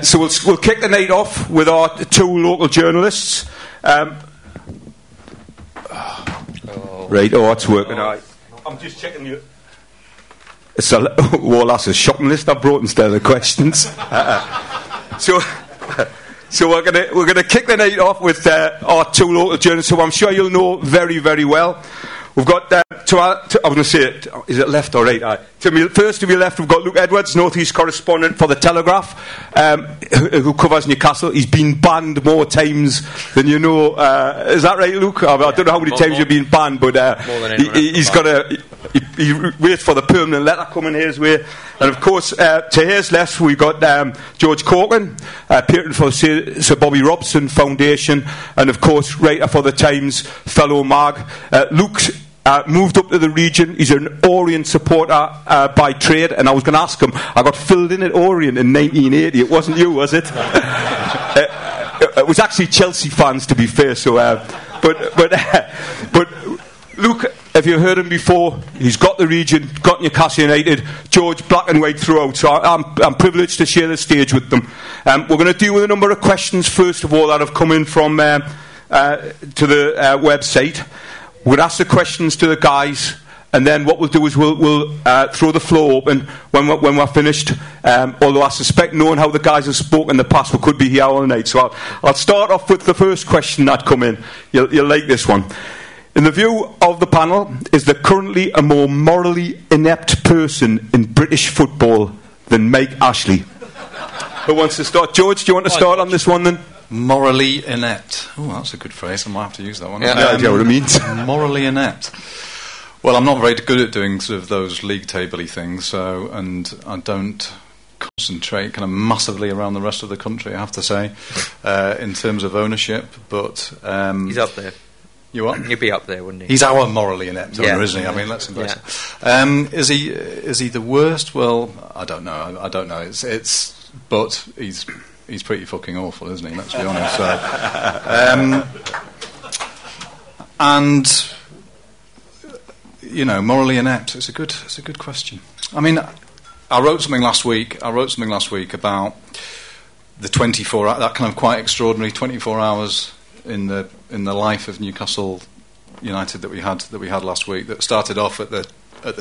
So we'll kick the night off with our two local journalists. Right, it's working. I'm just checking you. It's a Wallace's shopping list I brought instead of the questions. So we're gonna kick the night off with our two local journalists, who I'm sure you'll know very, very well. We've got I'm going to say it. Is it left or right? First to your left, we've got Luke Edwards, North East correspondent for the Telegraph, who covers Newcastle. He's been banned more times than you know. Is that right, Luke? I don't know how many times you've been banned, but he's got he waits for the permanent letter coming his way. And of course, to his left, we've got George Caulkin, patron for the Sir Bobby Robson Foundation, and of course, writer for the Times, fellow mag. Luke's moved up to the region. He's an Orient supporter by trade, and I was going to ask him. I got filled in at Orient in 1980. It wasn't you, was it? It was actually Chelsea fans, to be fair. So, but Luke, if you've heard him before, he's got the region, got Newcastle United. George, black and white throughout. So I'm privileged to share the stage with them. We're going to deal with a number of questions first of all that have come in from to the website. We'll ask the questions to the guys, and then what we'll do is we'll throw the floor open when we're finished. Although I suspect, knowing how the guys have spoken in the past, we could be here all night. So I'll start off with the first question that come in. You'll like this one. In the view of the panel, is there currently a more morally inept person in British football than Mike Ashley? Who wants to start? George, do you want to start on this one then? Morally inept. Oh, that's a good phrase. I might have to use that one. Yeah, I know what it means. Morally inept. Well, I'm not very good at doing sort of those league table-y things, and I don't concentrate kind of massively around the rest of the country, I have to say, in terms of ownership. But he's up there. You what? He'd be up there, wouldn't he? He's our morally inept owner, isn't he? I mean, let's embrace it. Is he the worst? Well, I don't know. It's but he's pretty fucking awful, isn't he? Let's be honest. So, and morally inept. It's a good question. I mean, I wrote something last week about the 24 that kind of quite extraordinary 24 hours in the life of Newcastle United that we had last week. That started off at the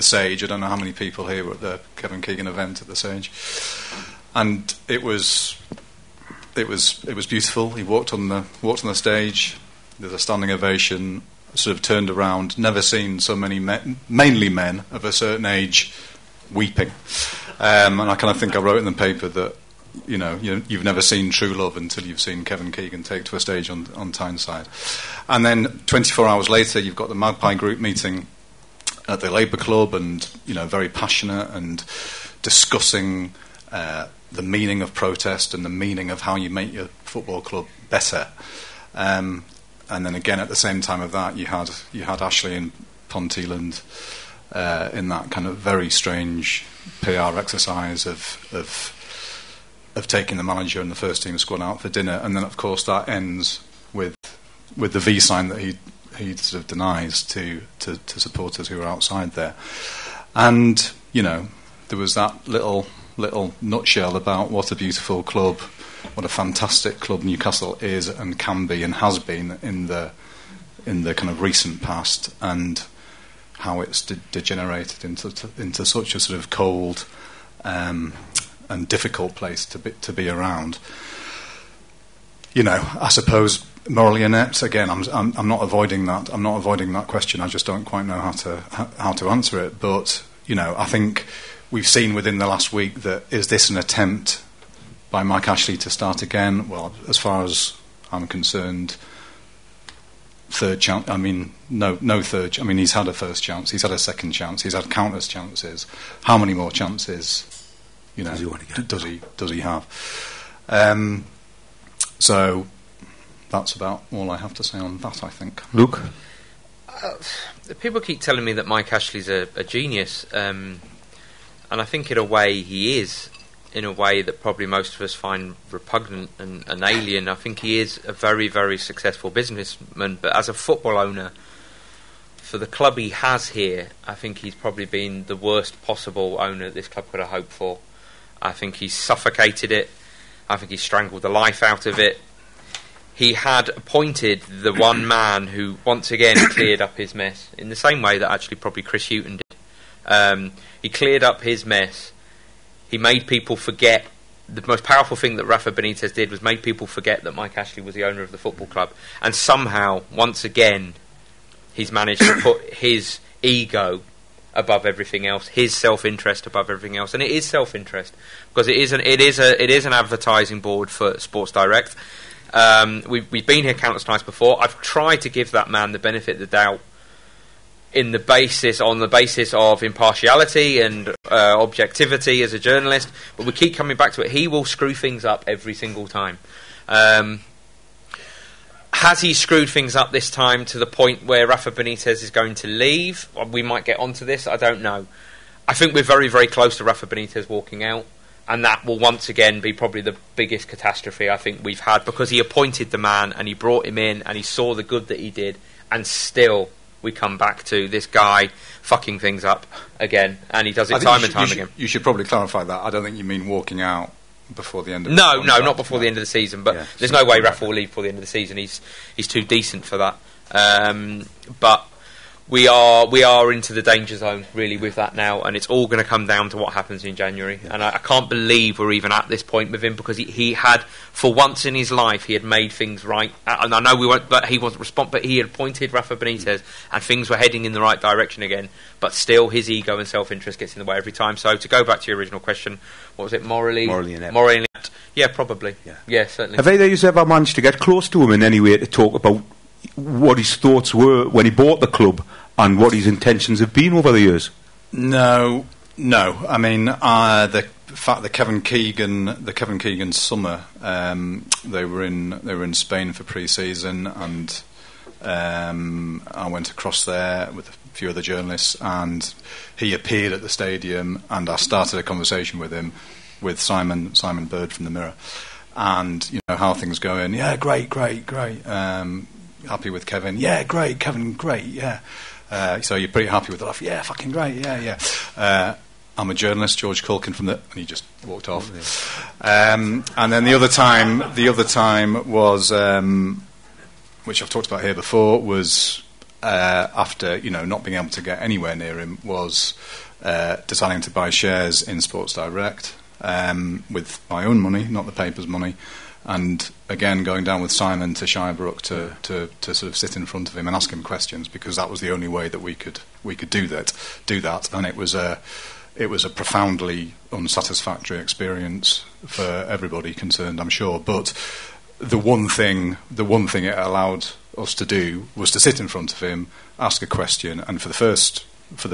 Sage. I don't know how many people here were at the Kevin Keegan event at the Sage, and it was beautiful. He walked on the stage. There's a standing ovation. Sort of turned around. Never seen so many men, mainly men of a certain age, weeping. And I kind of think I wrote in the paper that you've never seen true love until you've seen Kevin Keegan take to a stage on Tyneside. And then 24 hours later, you've got the Magpie group meeting at the Labour Club, and very passionate and discussing the meaning of protest and the meaning of how you make your football club better. And then again, at the same time of that, you had Ashley and Ponteland in that kind of very strange PR exercise of taking the manager and the first team squad out for dinner, and then of course that ends with the V sign that he sort of denies to supporters who are outside there. And there was that little nutshell about what a beautiful club, what a fantastic club Newcastle is and can be and has been in the kind of recent past, and how it's degenerated into such a sort of cold and difficult place to be around. I suppose morally inept. Again, I'm not avoiding that. I'm not avoiding that question. I just don't quite know how to answer it. But I think we've seen within the last week that is this an attempt by Mike Ashley to start again? Well, as far as I'm concerned, third chance. I mean, no third. I mean, he's had a first chance. He's had a second chance. He's had countless chances. How many more chances? Does he have? So that's about all I have to say on that, I think. Luke? People keep telling me that Mike Ashley's a genius, and I think in a way he is, in a way that probably most of us find repugnant and alien. I think he is a very, very successful businessman, but as a football owner, for the club he has here, I think he's probably been the worst possible owner this club could have hoped for. I think he's suffocated it. I think he strangled the life out of it. He had appointed the one man who, once again, cleared up his mess in the same way that actually probably Chris Hughton did. He cleared up his mess. He made people forget. The most powerful thing that Rafa Benitez did was made people forget that Mike Ashley was the owner of the football club. And somehow, once again, he's managed to put his ego above everything else, his self-interest above everything else. And it is self-interest, because it is an advertising board for Sports Direct. We've been here countless times before. I've tried to give that man the benefit of the doubt on the basis of impartiality and objectivity as a journalist, but we keep coming back to it. He will screw things up every single time. Has he screwed things up this time to the point where Rafa Benitez is going to leave? We might get onto this, I don't know. I think we're very, very close to Rafa Benitez walking out, and that will once again be probably the biggest catastrophe I think we've had, because he appointed the man and he brought him in and he saw the good that he did, and still we come back to this guy fucking things up again, and he does it time and time again. You should probably clarify that. I don't think you mean walking out before the end of the season. No, not before the end of the season, but there's no way Rafa will leave before the end of the season. He's too decent for that. But we are into the danger zone really with that now, and it's all going to come down to what happens in January. And I can't believe we're even at this point with him, because he had, for once in his life, he had made things right. And I know we weren't, but he wasn't responsible. But he had appointed Rafa Benitez, and things were heading in the right direction again. But still, his ego and self-interest gets in the way every time. So to go back to your original question, what was it? Morally inept. Yeah, probably. Yeah, certainly. Have either of you ever managed to get close to him in any way to talk about what his thoughts were when he bought the club and what his intentions have been over the years? No. I mean, the fact that Kevin Keegan summer, they were in Spain for pre-season, and I went across there with a few other journalists, and he appeared at the stadium, and I started a conversation with him, with Simon Bird from the Mirror, and how things going. Yeah, great. Happy with Kevin. Yeah, great. Kevin, great. Yeah. So you're pretty happy with the life? Yeah, fucking great. Yeah. I'm a journalist, George Caulkin from and he just walked off. And then the other time was, which I've talked about here before, was after not being able to get anywhere near him, was deciding to buy shares in Sports Direct with my own money, not the paper's money. And again, going down with Simon to Shirebrook to sort of sit in front of him and ask him questions, because that was the only way that we could do that. And it was a profoundly unsatisfactory experience for everybody concerned, I'm sure. But the one thing it allowed us to do was to sit in front of him, ask a question, and for the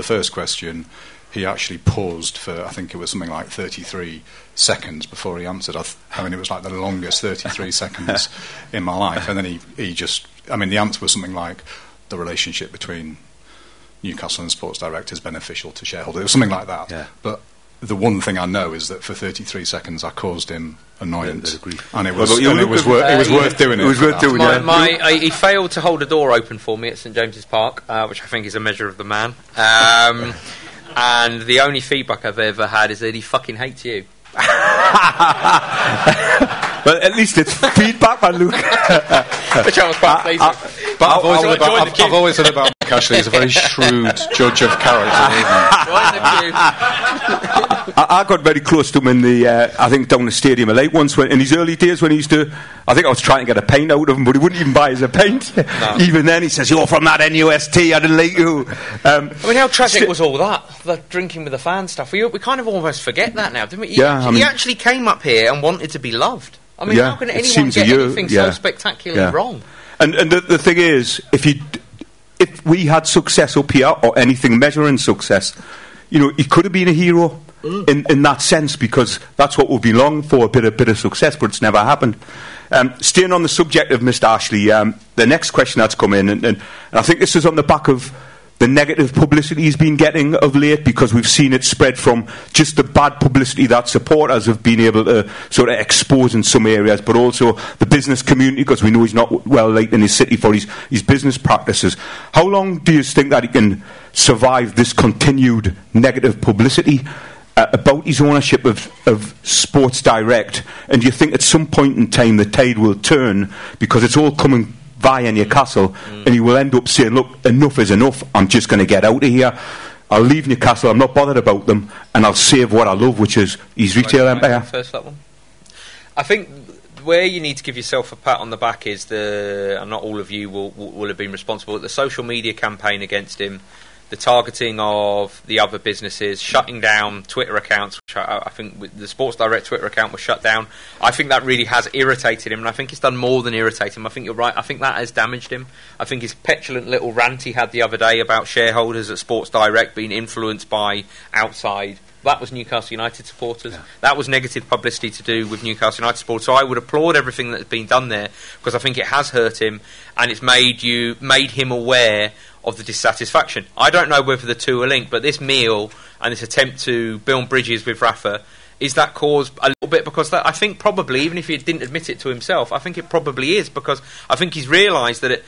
first question, he actually paused for, I think it was something like 33 seconds before he answered. I mean, it was like the longest 33 seconds in my life. And then he just, I mean, the answer was something like, the relationship between Newcastle and Sports Direct is beneficial to shareholders. It was something like that. Yeah. But the one thing I know is that for 33 seconds I caused him annoyance, and it was worth doing. It was worth doing. He failed to hold a door open for me at St James's Park, which I think is a measure of the man. And the only feedback I've ever had is that he fucking hates you. Well, at least it's feedback, man, Luke. Which I was quite pleased with. But I've always said about Mike Ashley, he's a very shrewd judge of character. I got very close to him in I think down the Stadium of Light once, in his early days when he used to, I think I was trying to get a pint out of him, but he wouldn't even buy us a pint. No. Even then he says, "You're from that NUST, I didn't like you." I mean, how tragic was all that? The drinking with the fan stuff. We kind of almost forget that now, didn't we? He actually came up here and wanted to be loved. I mean, how can anyone get anything so spectacularly wrong? And the thing is, if we had success up here, or anything measuring success, he could have been a hero in that sense, because that's what we've been longing for, a bit of success, but it's never happened. Staying on the subject of Mr. Ashley, the next question that's come in, and I think this is on the back of the negative publicity he's been getting of late, because we've seen it spread from just the bad publicity that supporters have been able to sort of expose in some areas, but also the business community, because we know he's not well liked in his city for his business practices. How long do you think that he can survive this continued negative publicity? about his ownership of Sports Direct, and you think at some point in time the tide will turn because it's all coming via Newcastle, and he will end up saying, look, enough is enough, I'm just going to get out of here, I'll leave Newcastle, I'm not bothered about them, and I'll save what I love, which is his retail empire. First, that one. I think where you need to give yourself a pat on the back is and not all of you will have been responsible, the social media campaign against him, the targeting of the other businesses, shutting down Twitter accounts, which I think the Sports Direct Twitter account was shut down. I think that really has irritated him, and I think it's done more than irritate him. I think you're right. I think that has damaged him. I think his petulant little rant he had the other day about shareholders at Sports Direct being influenced by outside, that was Newcastle United supporters. Yeah. That was negative publicity to do with Newcastle United supporters. So I would applaud everything that's been done there, because I think it has hurt him, and it's made him aware of the dissatisfaction. I don't know whether the two are linked, but this meal and this attempt to build bridges with Rafa, is that caused a little bit? Because I think probably, even if he didn't admit it to himself, I think it probably is, because I think he's realised that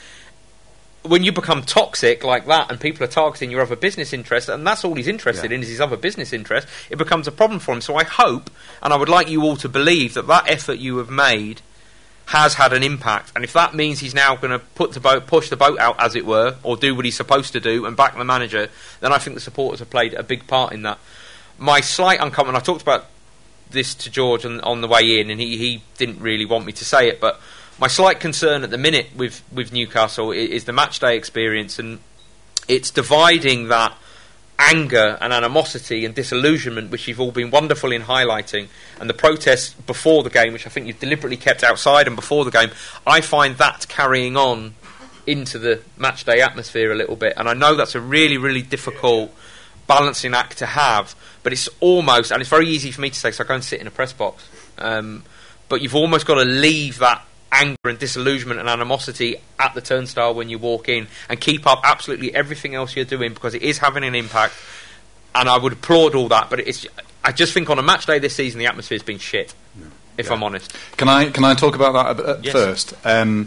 when you become toxic like that and people are targeting your other business interests, and that's all he's interested in is his other business interests, it becomes a problem for him. So I hope, and I would like you all to believe, that effort you have made has had an impact, and if that means he's now going to push the boat out, as it were, or do what he's supposed to do and back the manager, then I think the supporters have played a big part in that. My slight uncomfort, and I talked about this to George on the way in, and he didn't really want me to say it, but my slight concern at the minute with Newcastle is the matchday experience, and it's dividing that anger and animosity and disillusionment, which you've all been wonderful in highlighting, and the protests before the game, which I think you've deliberately kept outside and before the game. I find that carrying on into the matchday atmosphere a little bit, and I know that's a really, really difficult balancing act to have, but it's almost, and it's very easy for me to say, so I go and sit in a press box, but you've almost got to leave that anger and disillusionment and animosity at the turnstile when you walk in, and keep up absolutely everything else you're doing, because it is having an impact, and I would applaud all that, but I just think on a match day this season the atmosphere's been shit, if I'm honest. Can I talk about that a bit first? I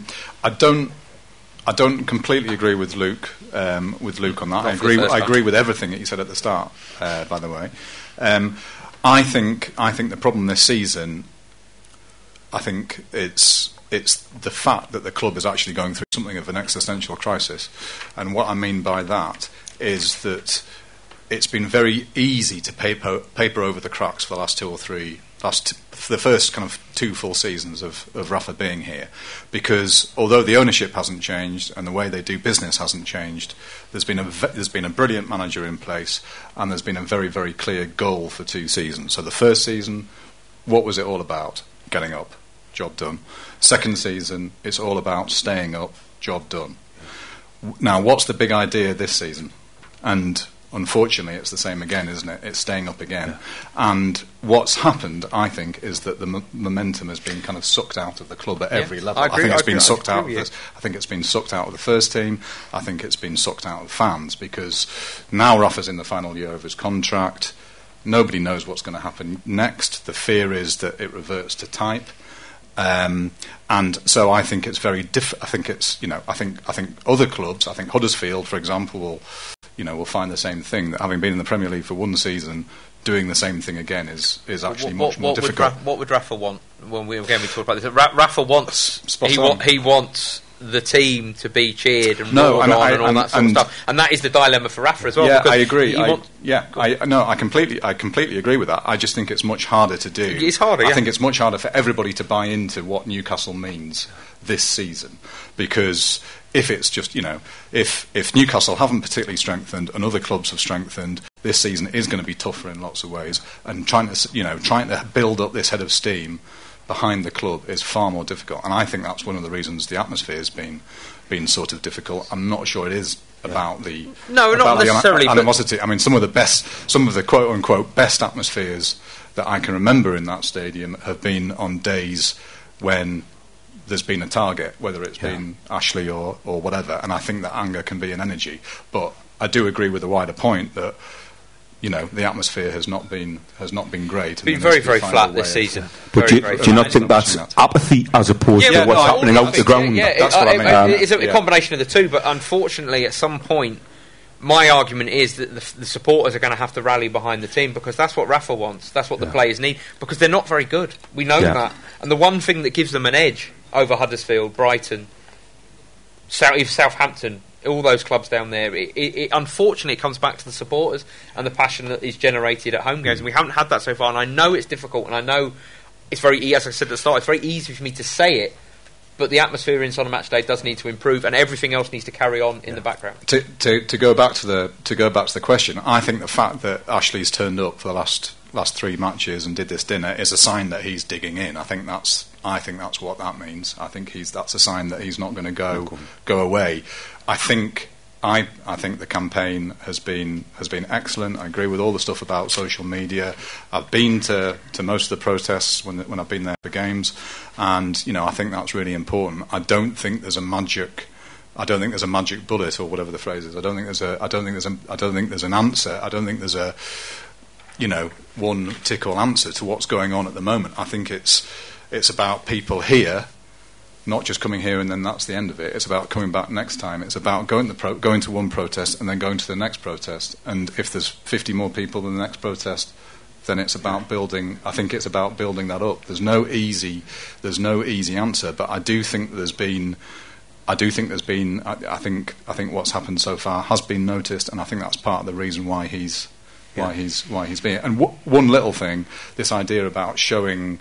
don't completely agree with Luke on that. I agree with everything that you said at the start, by the way. I think the problem this season, I think it's the fact that the club is actually going through something of an existential crisis. And what I mean by that is that it's been very easy to paper over the cracks for the last the first kind of 2 full seasons of Rafa being here, because although the ownership hasn't changed and the way they do business hasn't changed, there's been a brilliant manager in place, and there's been a very, very clear goal for 2 seasons. So the first season, what was it all about? Getting up, job done. Second season, it's all about staying up, job done. Now, what's the big idea this season? And unfortunately, it's the same again, isn't it? It's staying up again. Yeah. And what's happened, I think, is that the momentum has been kind of sucked out of the club at every level. I think it's been sucked out of this. I think it's been sucked out of the first team. I think it's been sucked out of fans, because now Rafa's in the final year of his contract. Nobody knows what's going to happen next. The fear is that it reverts to type. And so I think it's very I think it's, I think other clubs, I think Huddersfield, for example, will find the same thing, that having been in the Premier League for 1 season, doing the same thing again is actually much more difficult. What would Rafa want? When we talked about this, Rafa wants he wants the team to be cheered and roared on and all that sort of stuff, and that is the dilemma for Rafa as well. Yeah, I agree. I completely agree with that. I just think it's much harder to do. It's harder. I think it's much harder for everybody to buy into what Newcastle means this season, because if it's just if Newcastle haven't particularly strengthened and other clubs have strengthened, this season is going to be tougher in lots of ways, and trying to build up this head of steam behind the club is far more difficult, and I think that's one of the reasons the atmosphere has been sort of difficult. I'm not sure it is about the not necessarily animosity. I mean, some of the quote unquote best atmospheres that I can remember in that stadium have been on days when there's been a target, whether it's been Ashley or whatever, and I think that anger can be an energy. But I do agree with the wider point that the atmosphere has not been great. It's been very, very flat this season. But do you not think that's apathy as opposed to what's happening out the ground? Yeah, that's what I mean. It's a combination of the two, but unfortunately, at some point, my argument is that the supporters are going to have to rally behind the team, because that's what Rafa wants. That's what the players need, because they're not very good. We know that. And the one thing that gives them an edge over Huddersfield, Brighton, Southampton, all those clubs down there, it unfortunately comes back to the supporters and the passion that is generated at home games. And we haven't had that so far. And I know it's difficult, and I know it's very, as I said at the start, it's very easy for me to say it. But the atmosphere in on a match day does need to improve, and everything else needs to carry on in the background. To go back to the question, I think the fact that Ashley's turned up for the last 3 matches and did this dinner is a sign that he's digging in. I think that's what that means. I think that's a sign that he's not going to go away. I think the campaign has been excellent. I agree with all the stuff about social media. I've been to most of the protests when I've been there for games, and I think that's really important. I don't think there's a magic bullet, or whatever the phrase is. I don't think there's an answer. I don't think there's a one tick-all answer to what's going on at the moment. I think it's about people here, not just coming here and then that's the end of it. It's about coming back next time. It's about going to one protest and then going to the next protest. And if there's 50 more people in the next protest, then it's about building. I think it's about building that up. There's no easy answer, but I think what's happened so far has been noticed, and I think that's part of the reason why he's been. And one little thing, this idea about showing,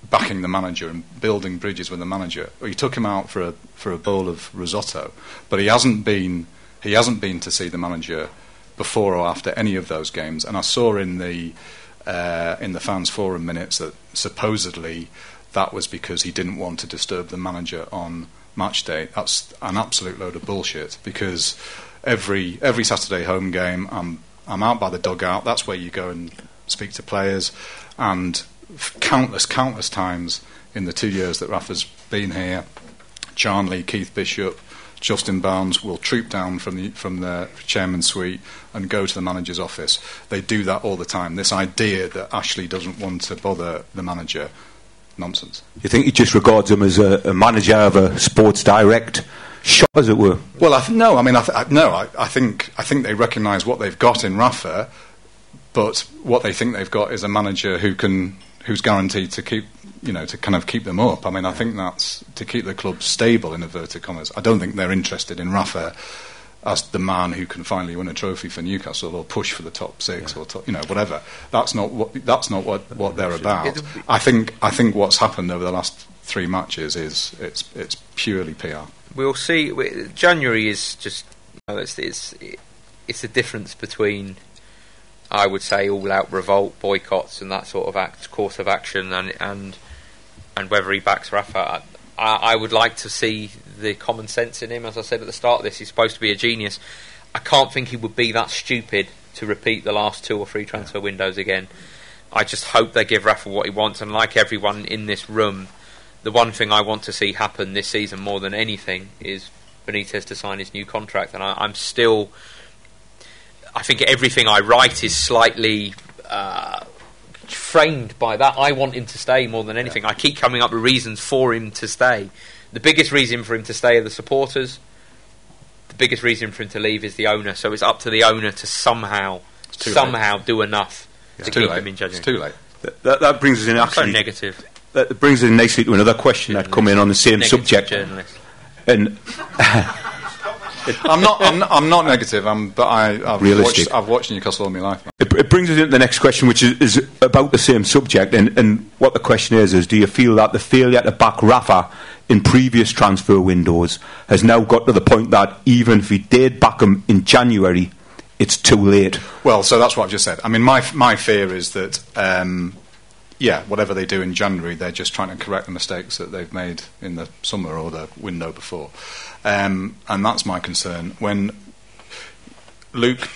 backing the manager and building bridges with the manager. Well, you took him out for a bowl of risotto, but he hasn't been to see the manager before or after any of those games. And I saw in the fans forum minutes that supposedly that was because he didn't want to disturb the manager on match day. That's an absolute load of bullshit, because every Saturday home game I'm out by the dugout. That's where you go and speak to players, and countless times in the 2 years that Rafa's been here, Charnley, Keith Bishop, Justin Barnes will troop down from the chairman's suite and go to the manager's office. They do that all the time. This idea that Ashley doesn't want to bother the manager, nonsense. You think he just regards him as a manager of a Sports Direct shop, as it were? Well, I think they recognise what they've got in Rafa, but what they think they've got is a manager who's guaranteed to keep them up. I mean, I think that's to keep the club stable, in inverted commas. I don't think they're interested in Rafa as the man who can finally win a trophy for Newcastle or push for the top six or whatever. That's not what they're about. I think what's happened over the last 3 matches is it's purely PR. We'll see. January is just it's the difference between, I would say, all-out revolt, boycotts, and that sort of course of action, and whether he backs Rafa. I would like to see the common sense in him. As I said at the start of this, he's supposed to be a genius. I can't think he would be that stupid to repeat the last 2 or 3 transfer windows again. I just hope they give Rafa what he wants, and like everyone in this room, the one thing I want to see happen this season more than anything is Benitez to sign his new contract, and I think everything I write is slightly framed by that. I want him to stay more than anything. I keep coming up with reasons for him to stay. The biggest reason for him to stay are the supporters. The biggest reason for him to leave is the owner. So it's up to the owner to somehow do enough to keep him in January. It's too late. That brings us in. Actually, so negative. That brings us in nicely to another question that come in on the same subject. Journalist. And I'm not negative. But I've watched Newcastle all my life. It brings us into the next question, which is about the same subject. And what the question is: do you feel that the failure to back Rafa in previous transfer windows has now got to the point that even if he did back him in January, it's too late? Well, so that's what I've just said. I mean, my fear is that whatever they do in January, they're just trying to correct the mistakes that they've made in the summer or the window before. And that's my concern. When Luke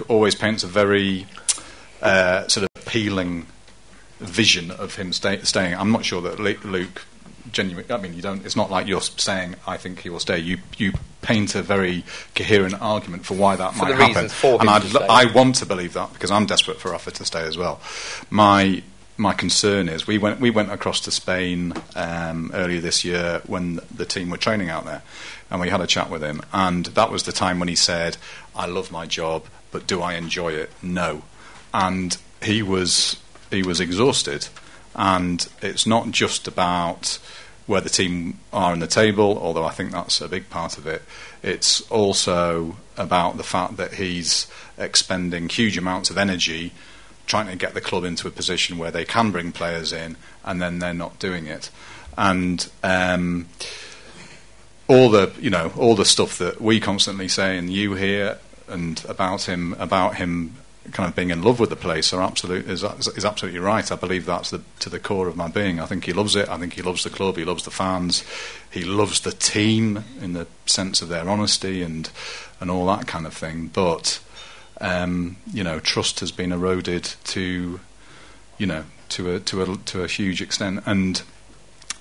always paints a very sort of appealing vision of him staying. I'm not sure that Luke genuinely. I mean, you don't. It's not like you're saying I think he will stay. You paint a very coherent argument for why that might happen, and I want to believe that because I'm desperate for Rafa to stay as well. My my concern is we went across to Spain earlier this year when the team were training out there, and we had a chat with him, and that was the time when he said, "I love my job, but do I enjoy it? No." And he was exhausted, and it's not just about where the team are in the table, although I think that's a big part of it. It's also about the fact that he's expending huge amounts of energy trying to get the club into a position where they can bring players in, and then they're not doing it. And all the stuff that we constantly say and you hear and about him kind of being in love with the place is absolutely right. I believe that's to the core of my being. I think he loves it. I think he loves the club. He loves the fans. He loves the team in the sense of their honesty and all that kind of thing. But trust has been eroded to a huge extent. And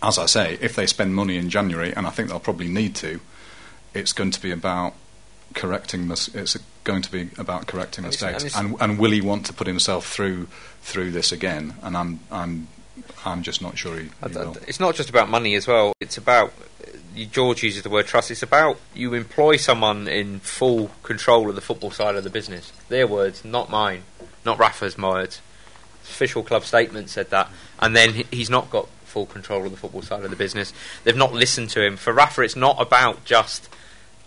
as I say, if they spend money in January, and I think they'll probably need to, it's going to be about correcting this. It's going to be about correcting mistakes. And will he want to put himself through this again? And I'm just not sure he will. It's not just about money as well. It's about, George uses the word trust. It's about you employ someone in full control of the football side of the business. Their words, not mine, not Rafa's words. Official club statement said that, and then he's not got full control of the football side of the business. They've not listened to him. For Rafa, it's not about just,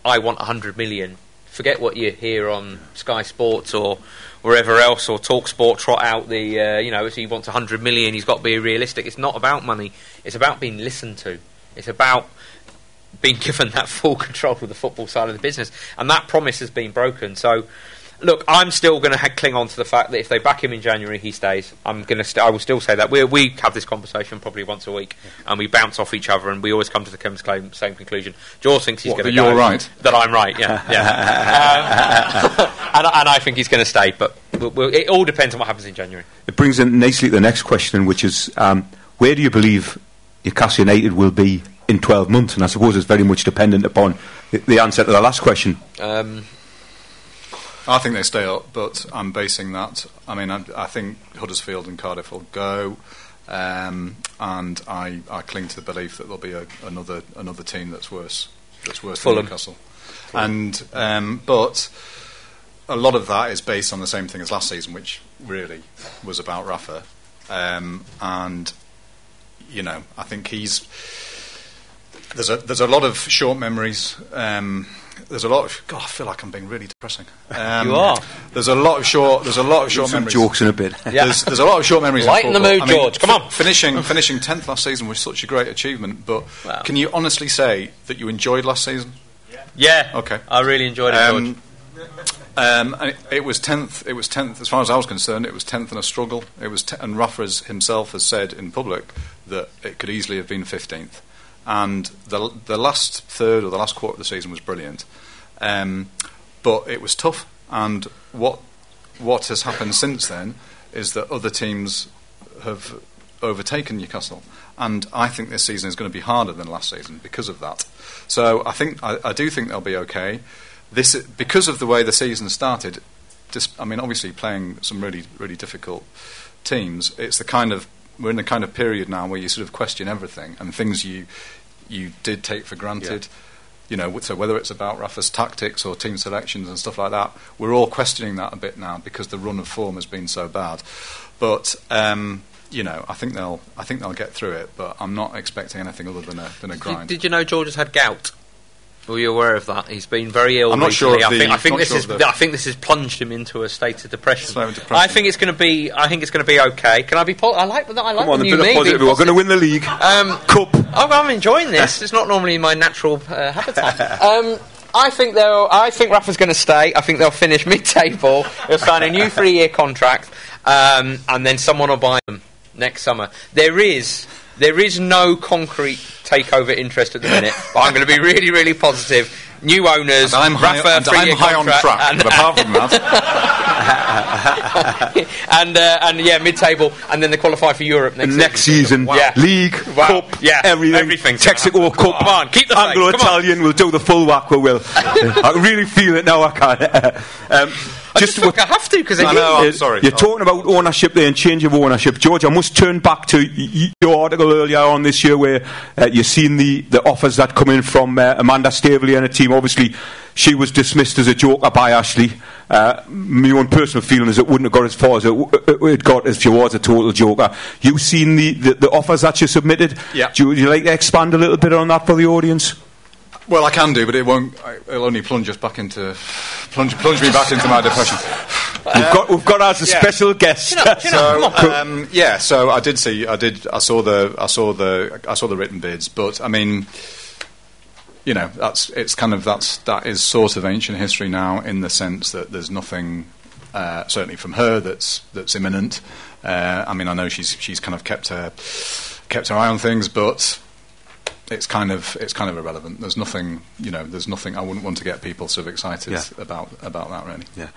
I want 100 million. Forget what you hear on Sky Sports or wherever else, or Talk Sport trot out the, if he wants 100 million, he's got to be realistic. It's not about money. It's about being listened to. It's about being given that full control of the football side of the business. And that promise has been broken. So, look, I'm still going to cling on to the fact that if they back him in January, he stays. I will still say that. We have this conversation probably once a week, and we bounce off each other, and we always come to the same conclusion. George thinks he's going to go. You're right. That I'm right, yeah. and I think he's going to stay, but it all depends on what happens in January. It brings in nicely to the next question, which is, where do you believe Newcastle United will be in 12 months? And I suppose it's very much dependent upon the answer to the last question. I think they stay up, but I'm basing that. I mean, I think Huddersfield and Cardiff will go, and I cling to the belief that there'll be another team that's worse than Newcastle. And but a lot of that is based on the same thing as last season, which really was about Rafa. And I think there's a lot of short memories. There's a lot of. God, I feel like I'm being really depressing. You are. There's a lot of short memories. Jokes in a bit. Yeah. There's a lot of short memories. Lighten the mood, George. Come on. Finishing 10th last season was such a great achievement. But can you honestly say that you enjoyed last season? Yeah. Okay. I really enjoyed it, George. It was 10th. It was 10th, as far as I was concerned. It was 10th in a struggle. It was, and Rafa himself has said in public that it could easily have been 15th. And the last third or the last quarter of the season was brilliant, but it was tough. And what has happened since then is that other teams have overtaken Newcastle, and I think this season is going to be harder than last season because of that. So I do think they'll be okay. Because of the way the season started. Obviously playing some really really difficult teams. We're in a kind of period now where you sort of question everything and things you did take for granted. Yeah. So whether it's about Rafa's tactics or team selections and stuff like that, we're all questioning that a bit now because the run of form has been so bad. But I think they'll get through it. But I'm not expecting anything other than a grind. Did you know George has had gout? Were you aware of that? He's been very ill. I'm not recently. sure. I think this has plunged him into a state of depression. I think it's going to be. I think it's going to be okay. Can I be? I like that. I like Come on, the new me. We're going to win the league. Cup. I'm enjoying this. It's not normally my natural habitat. I think Rafa's going to stay. I think they'll finish mid-table. They'll sign a new 3-year contract, and then someone will buy them next summer. There is no concrete takeover interest at the minute, but I'm going to be really, really positive. New owners, I'm Rafa, high on track. But apart from that, and mid-table, and then they qualify for Europe next season. Wow. Yeah. League, Cup, everything. Texaco Cup. Come on, keep the Anglo-Italian. We'll do the full whack. We will. I really feel it now. I can't. I have to, because I know, I'm sorry. You're talking about ownership there and change of ownership. George, I must turn back to your article earlier on this year where you've seen the offers that come in from Amanda Staveley and her team. Obviously, she was dismissed as a joker by Ashley. My own personal feeling is it wouldn't have got as far as it got if she was a total joker. You've seen the offers that she submitted. Yeah. Would you like to expand a little bit on that for the audience? Well, I can do, but it won't. It'll only plunge me back into my depression. We've got as a special guest. So I did see. I saw the written bids, but I mean, you know, that is sort of ancient history now, in the sense that there's nothing, certainly from her, that's imminent. I mean, I know she's kind of kept her eye on things, but it's kind of irrelevant. There's nothing. I wouldn't want to get people sort of excited about that, really. Yeah.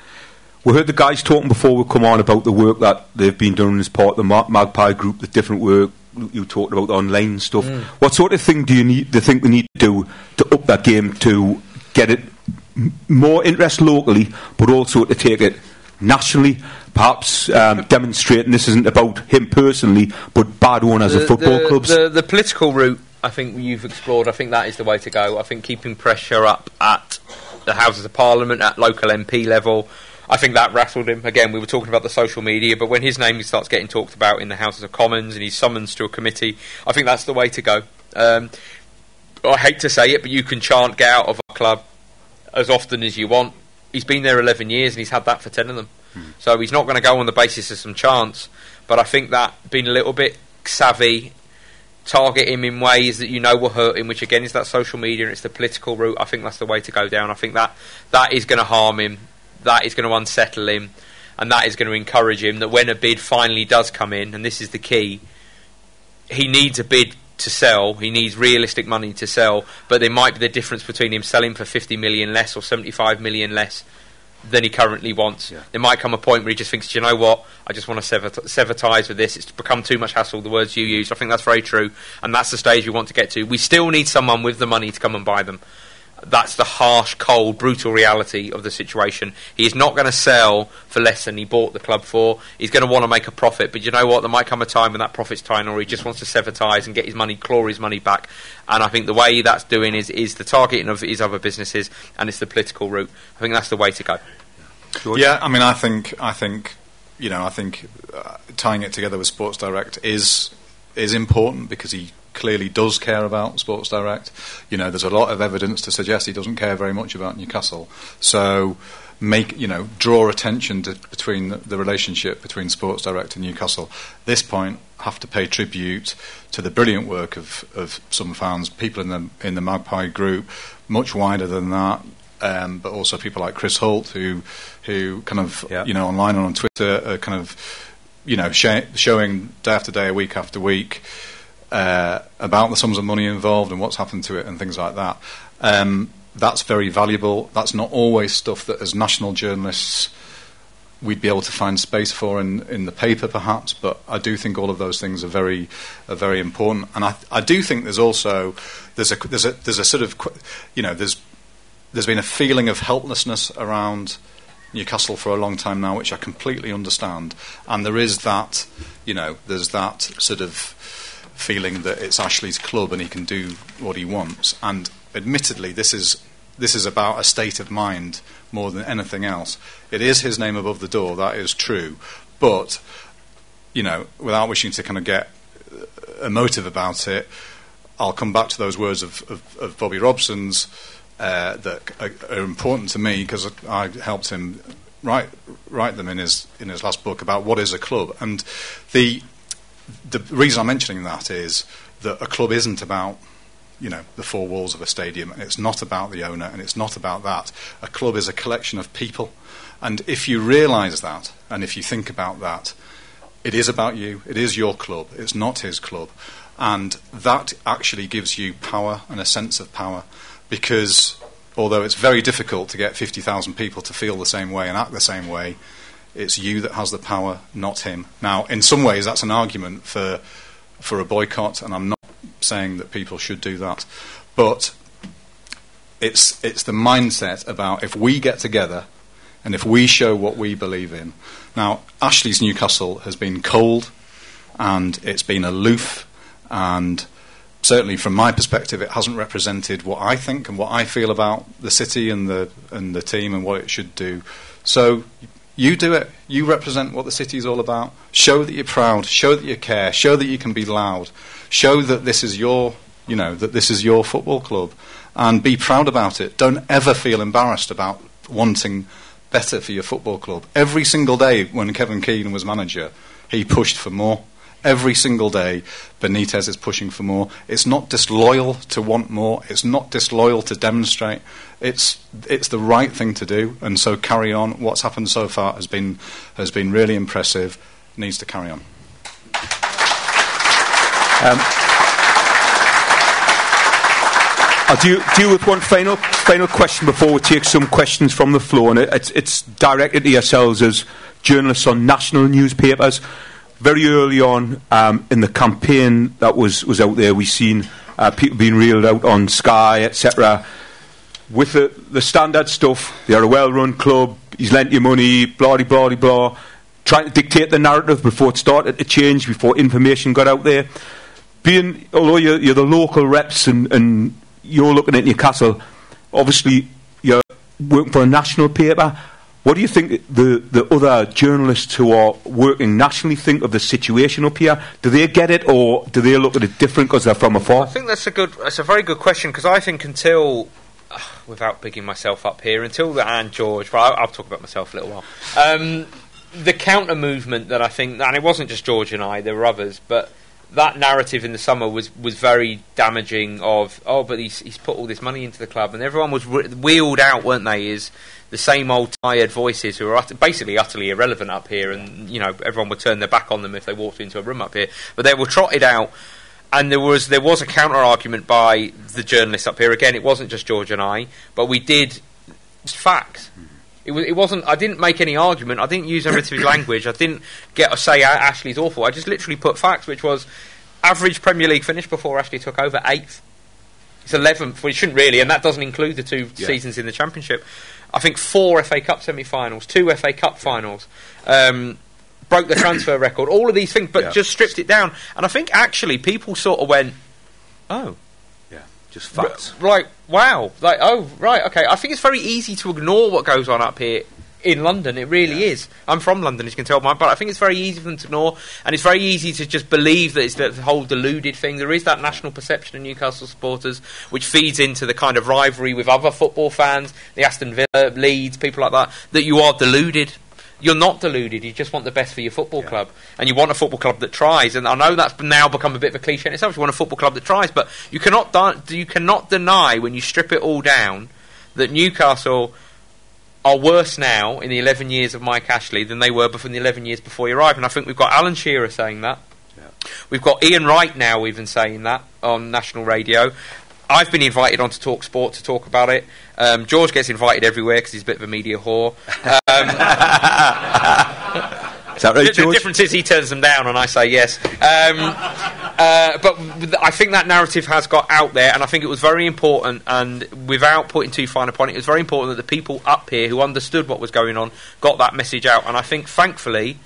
We heard the guys talking before we come on about the work that they've been doing as part of the Magpie group, the different work you talked about, the online stuff. What sort of thing do you think we need to do to up that game, to get it more interest locally, but also to take it nationally, perhaps demonstrating this isn't about him personally, but bad owners of football clubs? The political route, I think you've explored. I think that is the way to go. I think keeping pressure up at the Houses of Parliament, at local MP level, I think that rattled him. Again, we were talking about the social media, but when his name starts getting talked about in the Houses of Commons and he's summoned to a committee, I think that's the way to go. I hate to say it, but you can chant, get out of our club as often as you want. He's been there 11 years and he's had that for 10 of them. So he's not going to go on the basis of some chants, but I think that being a little bit savvy, target him in ways that will hurt him, which again is that social media and it's the political route. I think that's the way to go down. I think that is going to harm him, that is going to unsettle him, and that is going to encourage him that when a bid finally does come in, and this is the key, he needs a bid to sell, he needs realistic money to sell, but there might be the difference between him selling for 50 million less or 75 million less than he currently wants. There might come a point where he just thinks, do you know what, I just want to sever ties with this, it's become too much hassle, the words you use. I think that's very true, and that's the stage we want to get to. We still need someone with the money to come and buy them. That's the harsh, cold, brutal reality of the situation. He is not going to sell for less than he bought the club for. He's going to want to make a profit, but you know what, there might come a time when that profit's tiny, or he just wants to sever ties and get his money, claw his money back. And I think the way that's doing is the targeting of his other businesses, and it's the political route. I think that's the way to go. George? Yeah, I mean, I think tying it together with Sports Direct is important, because he clearly does care about Sports Direct. There's a lot of evidence to suggest he doesn't care very much about Newcastle. So draw attention to between the relationship between Sports Direct and Newcastle. At this point, have to pay tribute to the brilliant work of some fans, people in the Magpie group, much wider than that. But also people like Chris Holt, who kind of online and on Twitter are kind of showing day after day, week after week, about the sums of money involved and what's happened to it and things like that. That's very valuable. That's not always stuff that as national journalists we'd be able to find space for in the paper, perhaps, but I do think all of those things are very important. And I do think there's also there's a sort of there's been a feeling of helplessness around Newcastle for a long time now, which I completely understand. And there is that, there's that sort of feeling that it's Ashley's club and he can do what he wants. And admittedly, this is about a state of mind more than anything else. It is his name above the door, that is true. But, without wishing to kind of get emotive about it, I'll come back to those words of Bobby Robson's, that are important to me, because I helped him write them in his last book about what is a club. And the reason I'm mentioning that is that a club isn't about the four walls of a stadium, and it's not about the owner, and it's not about that. A club is a collection of people, and if you realise that, and if you think about that, it is about you. It is your club. It's not his club, and that actually gives you power and a sense of power. Because although it's very difficult to get 50,000 people to feel the same way and act the same way, it's you that has the power, not him. Now, in some ways, that's an argument for a boycott, and I'm not saying that people should do that. But it's the mindset about, if we get together, And if we show what we believe in... Now, Ashley's Newcastle has been cold, and it's been aloof, and certainly from my perspective, it hasn't represented what I think and what I feel about the city and the team and what it should do. So you do it. You represent what the city is all about. Show that you're proud. Show that you care. Show that you can be loud. Show that this is your, that this is your football club, and be proud about it. Don't ever feel embarrassed about wanting better for your football club. Every single day when Kevin Keegan was manager, he pushed for more. Every single day, Benitez is pushing for more. It's not disloyal to want more. It's not disloyal to demonstrate. It's the right thing to do. And so carry on. What's happened so far has been really impressive. Needs to carry on. I'll deal with one final question before we take some questions from the floor, and it's directed to yourselves as journalists on national newspapers. Very early on in the campaign that was out there, we've seen people being reeled out on Sky, etc. With the standard stuff, they're a well-run club, he's lent you money, blah, blah, blah, blah, trying to dictate the narrative before it started to change, before information got out there. Although you're the local reps and you're looking at Newcastle, obviously you're working for a national paper. What do you think the other journalists who are working nationally think of the situation up here? Do they get it, or do they look at it different because they're from afar? I think that's a very good question, because I think until, without bigging myself up here, until the Anne George, well, I'll talk about myself a little while, the counter movement that I think, and it wasn't just George and I, there were others, but that narrative in the summer was very damaging of, but he's put all this money into the club, and everyone was wheeled out, weren't they, is the same old tired voices who are basically utterly irrelevant up here, and everyone would turn their back on them if they walked into a room up here, but they were trotted out. And there was a counter argument by the journalists up here. Again, it wasn't just George and I, but we did facts. It wasn't. I didn't make any argument. I didn't use negative language. I didn't say Ashley's awful. I just literally put facts, which was average Premier League finish before Ashley took over 8th. It's 11th. Well, it shouldn't really, and that doesn't include the 2 seasons in the Championship. I think 4 FA Cup semi-finals, 2 FA Cup finals, broke the transfer record. All of these things, but just stripped it down. And I think actually people sort of went, oh. Just facts. Right, wow. Like, oh, right, okay. I think it's very easy to ignore what goes on up here in London. It really is. I'm from London, as you can tell, but I think it's very easy for them to ignore, and it's very easy to just believe that it's the whole deluded thing. There is that national perception of Newcastle supporters, which feeds into the kind of rivalry with other football fans, the Aston Villa, Leeds, people like that you are deluded. You're not deluded. You just want the best for your football club, and you want a football club that tries. And I know that's now become a bit of a cliche in itself. You want a football club that tries, but you cannot deny, when you strip it all down, that Newcastle are worse now in the 11 years of Mike Ashley than they were before the 11 years before he arrived. And I think we've got Alan Shearer saying that. Yeah. We've got Ian Wright now even saying that on national radio. I've been invited on to Talk Sport to talk about it. George gets invited everywhere because he's a bit of a media whore. Is that right, George? The difference is he turns them down and I say yes. But I think that narrative has got out there, and I think it was very important, and without putting too fine a point, it was very important that the people up here who understood what was going on got that message out. And I think, thankfully,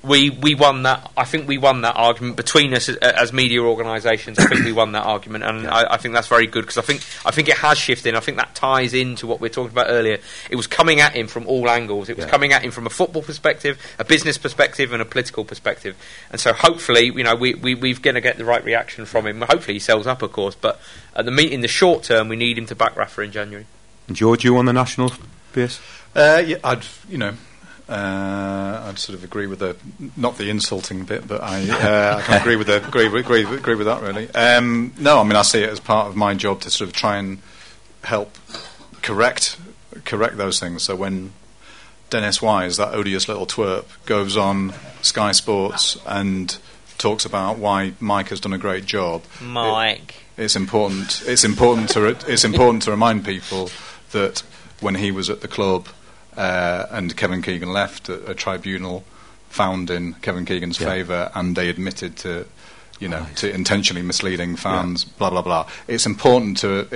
we won that. I think we won that argument between us as media organisations. I think we won that argument, and I think that's very good, because I think it has shifted. I think that ties into what we were talking about earlier. It was coming at him from all angles. It was coming at him from a football perspective, a business perspective, and a political perspective. And so hopefully, we're going to get the right reaction from him. Hopefully, he sells up, of course. But in the short term, we need him to back Rafa in January. And George, you on the national base? I'd sort of agree with not the insulting bit, but I can agree with that really. No, I mean, I see it as part of my job to sort of try and help correct those things. So when Dennis Wise, that odious little twerp, goes on Sky Sports and talks about why Mike has done a great job, it's important to remind people that when he was at the club, and Kevin Keegan left, a tribunal found in Kevin Keegan's favour, and they admitted to intentionally misleading fans. Blah blah blah. It's important to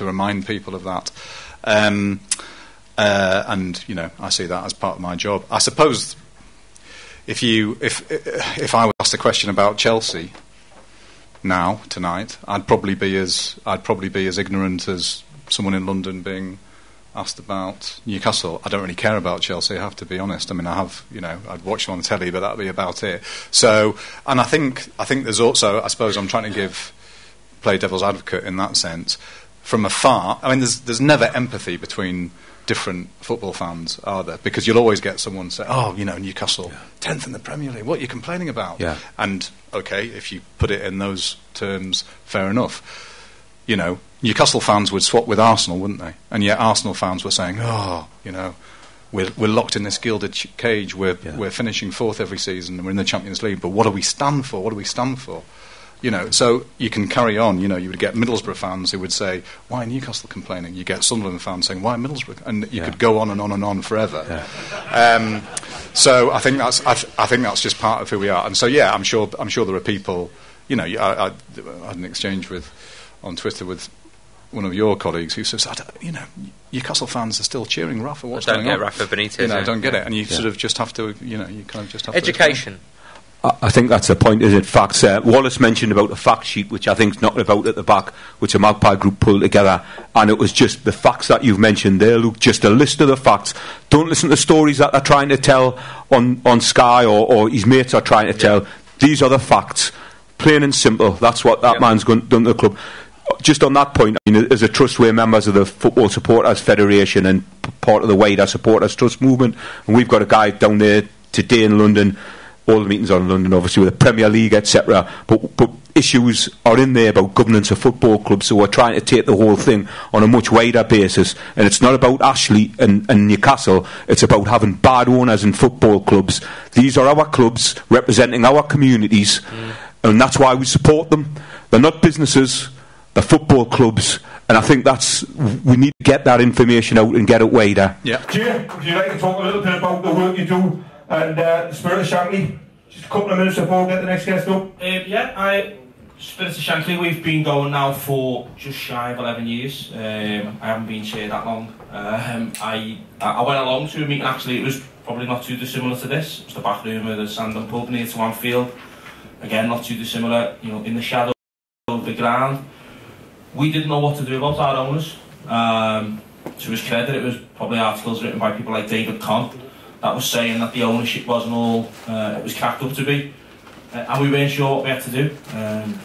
remind people of that. and I see that as part of my job. I suppose if I was asked a question about Chelsea tonight, I'd probably be as ignorant as someone in London being asked about Newcastle. I don't really care about Chelsea, I have to be honest. I mean, I'd watch them on the telly, but that'd be about it. So, and I think there's also, I suppose I'm trying to play devil's advocate in that sense. From afar, I mean, there's never empathy between different football fans, are there? Because you'll always get someone say, Newcastle, 10th in the Premier League, what are you complaining about? Yeah. And, okay, if you put it in those terms, fair enough. Newcastle fans would swap with Arsenal, wouldn't they? And yet Arsenal fans were saying, we're locked in this gilded cage, we're finishing fourth every season, and we're in the Champions League, but what do we stand for? What do we stand for? So you can carry on. You would get Middlesbrough fans who would say, "Why Newcastle complaining?" You get Sunderland fans saying, "Why Middlesbrough?" And you could go on and on and on forever. Yeah. So I think that's just part of who we are. And so I'm sure there are people. I had an exchange on Twitter with one of your colleagues who says, Newcastle fans are still cheering Rafa. What's going on? Don't get Rafa Benitez. I don't get it, and you sort of just have to. You kind of just have education. I think that's the point, is it? Facts. Wallace mentioned about a fact sheet, which I think is not about at the back, which a Magpie group pulled together, and it was just the facts that you've mentioned there, Luke, just a list of the facts. Don't listen to stories that they're trying to tell on Sky or his mates are trying to tell. These are the facts, plain and simple. That's what that man's done to the club. Just on that point, I mean, as a trust, we're members of the Football Supporters Federation and part of the wider Supporters Trust movement, and we've got a guy down there today in London. All the meetings are in London, obviously, with the Premier League, etc. But issues are in there about governance of football clubs, so we're trying to take the whole thing on a much wider basis. And it's not about Ashley and Newcastle, it's about having bad owners in football clubs. These are our clubs representing our communities, and that's why we support them. They're not businesses, they're football clubs, and I think we need to get that information out and get it wider. Yeah. Jay, would you like to talk a little bit about the work you do and the Spirit of Shankly? Just a couple of minutes before we get the next guest up. Spirit of Shankly, we've been going now for just shy of 11 years. I haven't been chair that long. I went along to a meeting, actually, it was probably not too dissimilar to this. It was the back room of the Sandon pub near to Anfield. Again, not too dissimilar, in the shadow of the ground. We didn't know what to do about our owners. To his credit, it was probably articles written by people like David Conn that was saying that the ownership wasn't all it was cracked up to be, and we weren't sure what we had to do.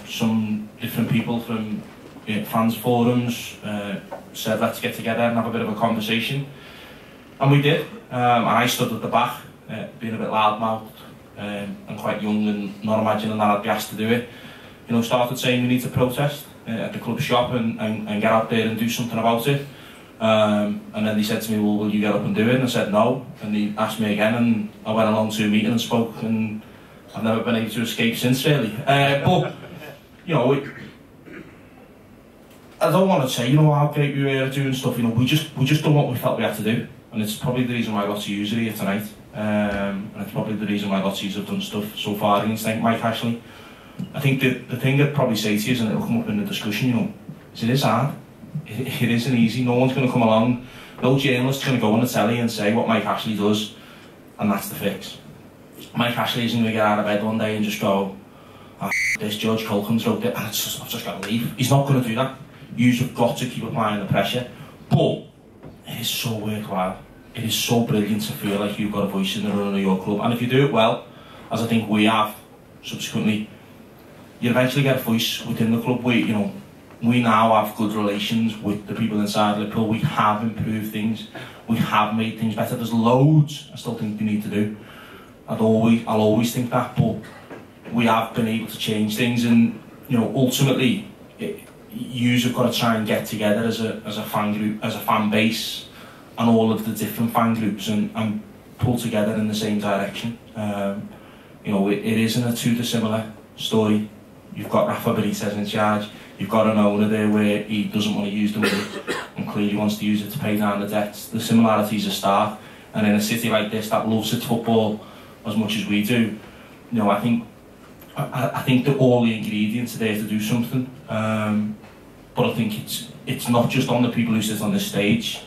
Some different people from fans forums said let's get together and have a bit of a conversation, and we did. And I stood at the back, being a bit loudmouthed and quite young and not imagining that I'd be asked to do it. Started saying we need to protest at the club shop and get out there and do something about it. And then they said to me, well, will you get up and do it? And I said no, and they asked me again, and I went along to a meeting and spoke, and I've never been able to escape since, really. But I don't want to say, how great we were doing stuff. We just done what we felt we had to do, and it's probably the reason why lots of you are here tonight, and it's probably the reason why lots of you have done stuff so far against Mike Ashley. I think the thing I'd probably say to you is, and it'll come up in the discussion, is it is hard. It isn't easy. No one's going to come along. No journalist's going to go on the telly and say what Mike Ashley does, and that's the fix. Mike Ashley isn't going to get out of bed one day and just go, this George Caulkin wrote it, and I've just got to leave. He's not going to do that. You've got to keep applying the pressure. But it is so worthwhile. It is so brilliant to feel like you've got a voice in the running of your club. And if you do it well, as I think we have subsequently, you eventually get a voice within the club. We now have good relations with the people inside Liverpool. We have improved things. We have made things better. There's loads I still think we need to do. I'll always think that, but we have been able to change things, and ultimately, you've got to try and get together as a fan group, as a fan base, and all of the different fan groups, and pull together in the same direction. It isn't a too dissimilar story. You've got Rafa Benitez in charge. You've got an owner there where he doesn't want to use the money and clearly wants to use it to pay down the debts. The similarities are stark, and in a city like this that loves its football as much as we do, I think that all the ingredients are there to do something. But I think it's not just on the people who sit on this stage.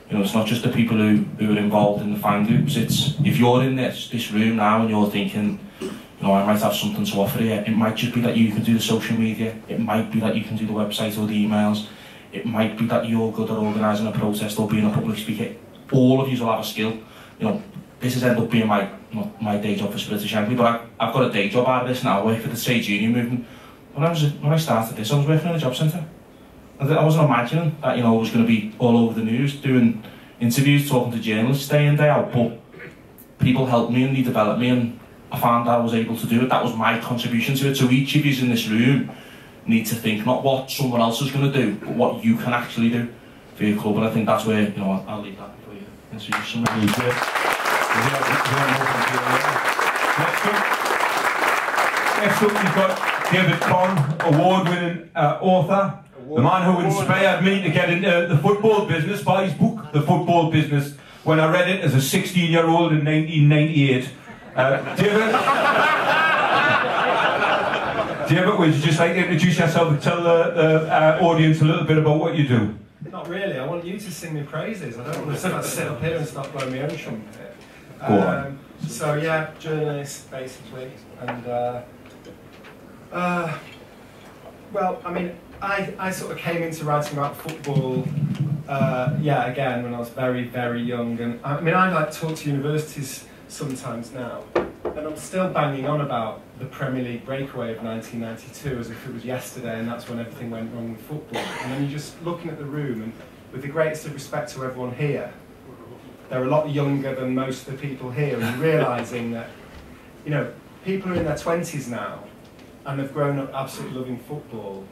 You know, it's not just the people who are involved in the fan groups. It's, if you're in this room now and you're thinking, you know, I might have something to offer here, it might just be that you can do the social media, it might be that you can do the website or the emails, it might be that you're good at organising a protest or being a public speaker. All of you will have a skill. You know, this has ended up being my day job for Spirit of Shankly, but I've got a day job out of this now. I work for the trade union movement. When I started this, I was working in a job centre. I wasn't imagining that, you know, I was going to be all over the news, doing interviews, talking to journalists day in, day out, but people helped me and they developed me, and I found I was able to do it. That was my contribution to it. So each of you in this room need to think not what someone else is going to do, but what you can actually do for your club, and I think that's where, you know, I'll leave that for you. Introduce somebody. Next up, we've got David Conn, award-winning author, the man who inspired me to get into the football business by his book, The Football Business, when I read it as a 16-year-old in 1998. David, would you just like to introduce yourself and tell the audience a little bit about what you do? Not really, I want you to sing me praises. I don't want to sit up here and start blowing my own trumpet. So yeah, journalist basically, and well, I mean, I sort of came into writing about football, again, when I was very, very young, and I mean, I like talk to universities sometimes now, and I'm still banging on about the Premier League breakaway of 1992 as if it was yesterday, and that's when everything went wrong with football. And then you're just looking at the room, and with the greatest of respect to everyone here, they're a lot younger than most of the people here, and you're realising that, you know, people are in their 20s now, and they've grown up absolutely loving football,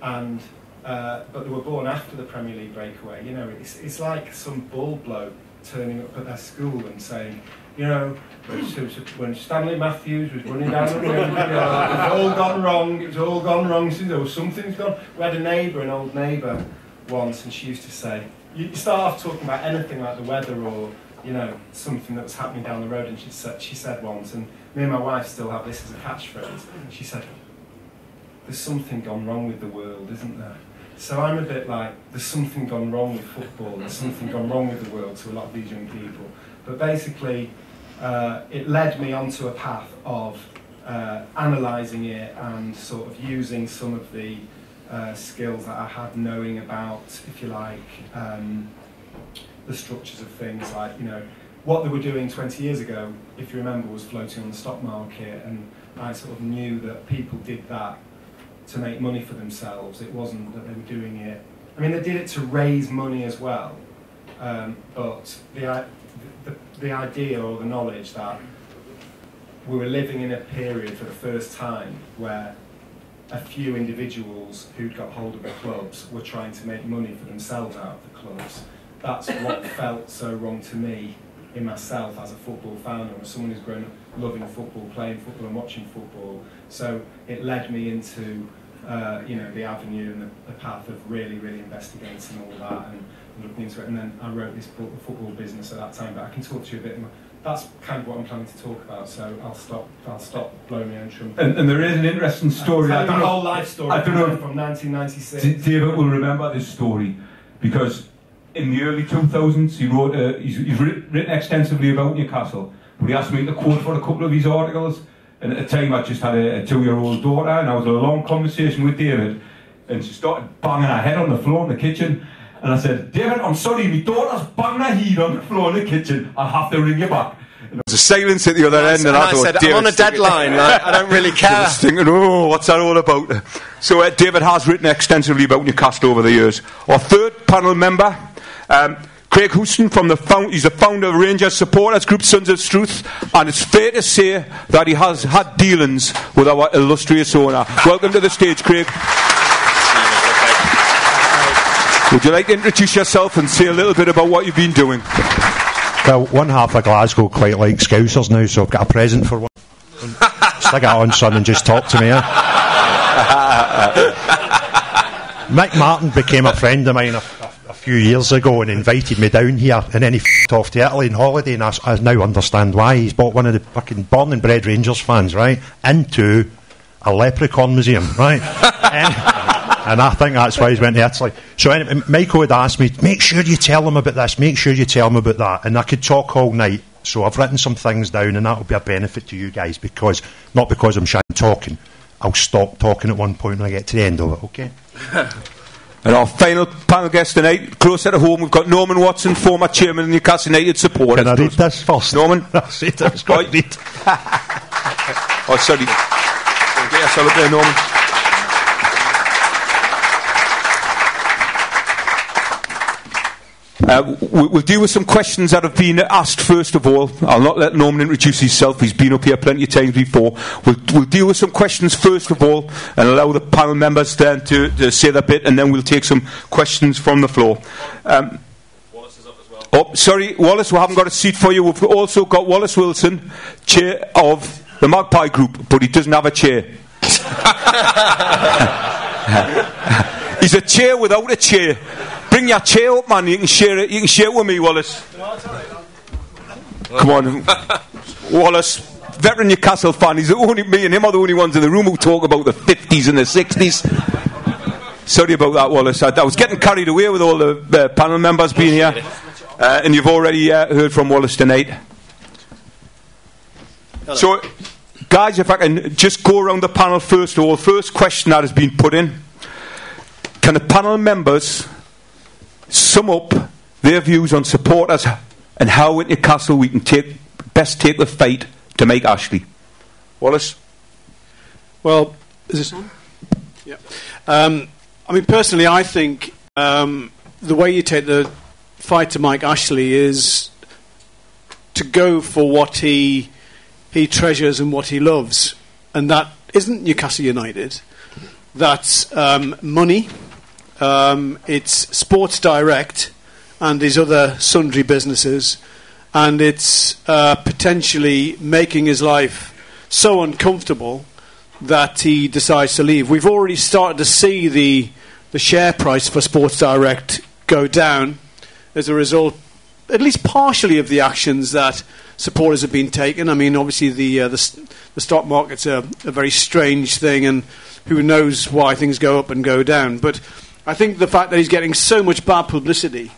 and but they were born after the Premier League breakaway. You know, it's like some bull bloke turning up at their school and saying, you know, when Stanley Matthews was running down the road, it was all gone wrong, it was all gone wrong, so something's gone. We had a neighbour, an old neighbour once, and she used to say, you start off talking about anything like the weather or, you know, something that was happening down the road, and she said once, and me and my wife still have this as a catchphrase, she said, there's something gone wrong with the world, isn't there? So I'm a bit like, there's something gone wrong with football, there's something gone wrong with the world to a lot of these young people. But basically, it led me onto a path of analysing it and sort of using some of the skills that I had, knowing about, if you like, the structures of things, like, you know, what they were doing 20 years ago, if you remember, was floating on the stock market, and I sort of knew that people did that to make money for themselves. It wasn't that they were doing it, I mean, they did it to raise money as well, but the idea or the knowledge that we were living in a period for the first time where a few individuals who'd got hold of the clubs were trying to make money for themselves out of the clubs. That's what felt so wrong to me in myself as a football fan, or as someone who's grown up loving football, playing football and watching football. So it led me into you know, the avenue and the path of really, really investigating all that and looking into it. And then I wrote this book, The Football Business, at that time, but I can talk to you a bit more. That's kind of what I'm planning to talk about, so I'll stop blowing my own trumpet. And there is an interesting story. I don't know, whole life story. I don't know from 1996. David will remember this story because in the early 2000s he wrote. He's written extensively about Newcastle, but he asked me to quote for a couple of his articles. And at the time I just had a 2-year-old daughter, and I was in a long conversation with David, and she started banging her head on the floor in the kitchen. And I said, David, I'm sorry, my daughter's banging her head on the floor in the kitchen. I'll have to ring you back. There was a silence at the other end, and I thought, said, I'm on a deadline, like, I don't really care. I was thinking, oh, what's that all about? So David has written extensively about Newcastle over the years. Our third panel member, Craig Houston, he's the founder of Rangers Supporters Group Sons of Struth, and it's fair to say that he has had dealings with our illustrious owner. Welcome to the stage, Craig. Would you like to introduce yourself and say a little bit about what you've been doing? Well, one half of Glasgow quite like Scousers now, so I've got a present for one. Stick it on, son, and just talk to me. Mick Martin became a friend of mine a few years ago and invited me down here, and then he f***ed off to Italy on holiday, and I now understand why. He's bought one of the fucking born and bred Rangers fans, right, into a leprechaun museum, right? And I think that's why he's went to Italy. So anyway, Michael had asked me, make sure you tell him about this, make sure you tell him about that. And I could talk all night. So I've written some things down, and that will be a benefit to you guys, not because I'm shy talking. I'll stop talking at one point when I get to the end of it, okay? And our final panel guest tonight, closer to home, we've got Norman Watson, former chairman of Newcastle United supporters. Can I read this first? Norman? That's it, I was going to read. Oh, sorry. Yes, I'll look there, Norman. We'll deal with some questions that have been asked first of all. I'll not let Norman introduce himself. He's been up here plenty of times before. We'll deal with some questions first of all and allow the panel members then to say their bit, and then we'll take some questions from the floor. Wallace is up as well. Oh, sorry, Wallace, we haven't got a seat for you. We've also got Wallace Wilson, chair of the Magpie Group, but he doesn't have a chair. He's a chair without a chair. Bring your chair up, man. You can share it. You can share it with me, Wallace. Come on, Wallace. Veteran Newcastle fan. He's the only. Me and him are the only ones in the room who talk about the 50s and the 60s. Sorry about that, Wallace. I was getting carried away with all the panel members being here, and you've already heard from Wallace tonight. Hello. So, guys, if I can just go around the panel first of all. First question that has been put in: can the panel members sum up their views on supporters and how at Newcastle we can best take the fight to make Ashley? Wallace? Well, is this on? Yeah. I mean, personally, I think the way you take the fight to Mike Ashley is to go for what he treasures and what he loves, and that isn't Newcastle United. That's money. It's Sports Direct and his other sundry businesses, and it's potentially making his life so uncomfortable that he decides to leave. We've already started to see the share price for Sports Direct go down as a result, at least partially, of the actions that supporters have been taking. I mean, obviously the stock market's a very strange thing, and who knows why things go up and go down. But I think the fact that he's getting so much bad publicity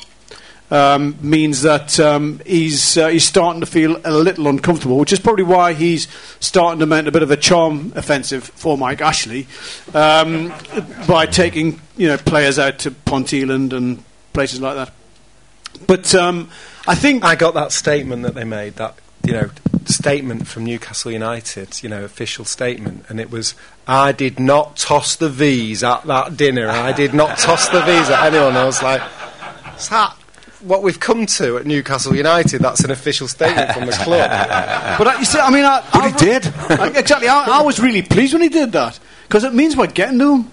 means that he's starting to feel a little uncomfortable, which is probably why he's starting to mount a bit of a charm offensive for Mike Ashley by taking players out to Ponteland and places like that. But I think I got that statement that they made, that statement from Newcastle United, official statement, and it was, I did not toss the V's at that dinner. I did not toss the V's at anyone. I was like, is that what we've come to at Newcastle United? That's an official statement from the club. But you see, I mean, he did. Exactly. I was really pleased when he did that, because it means we're getting to him.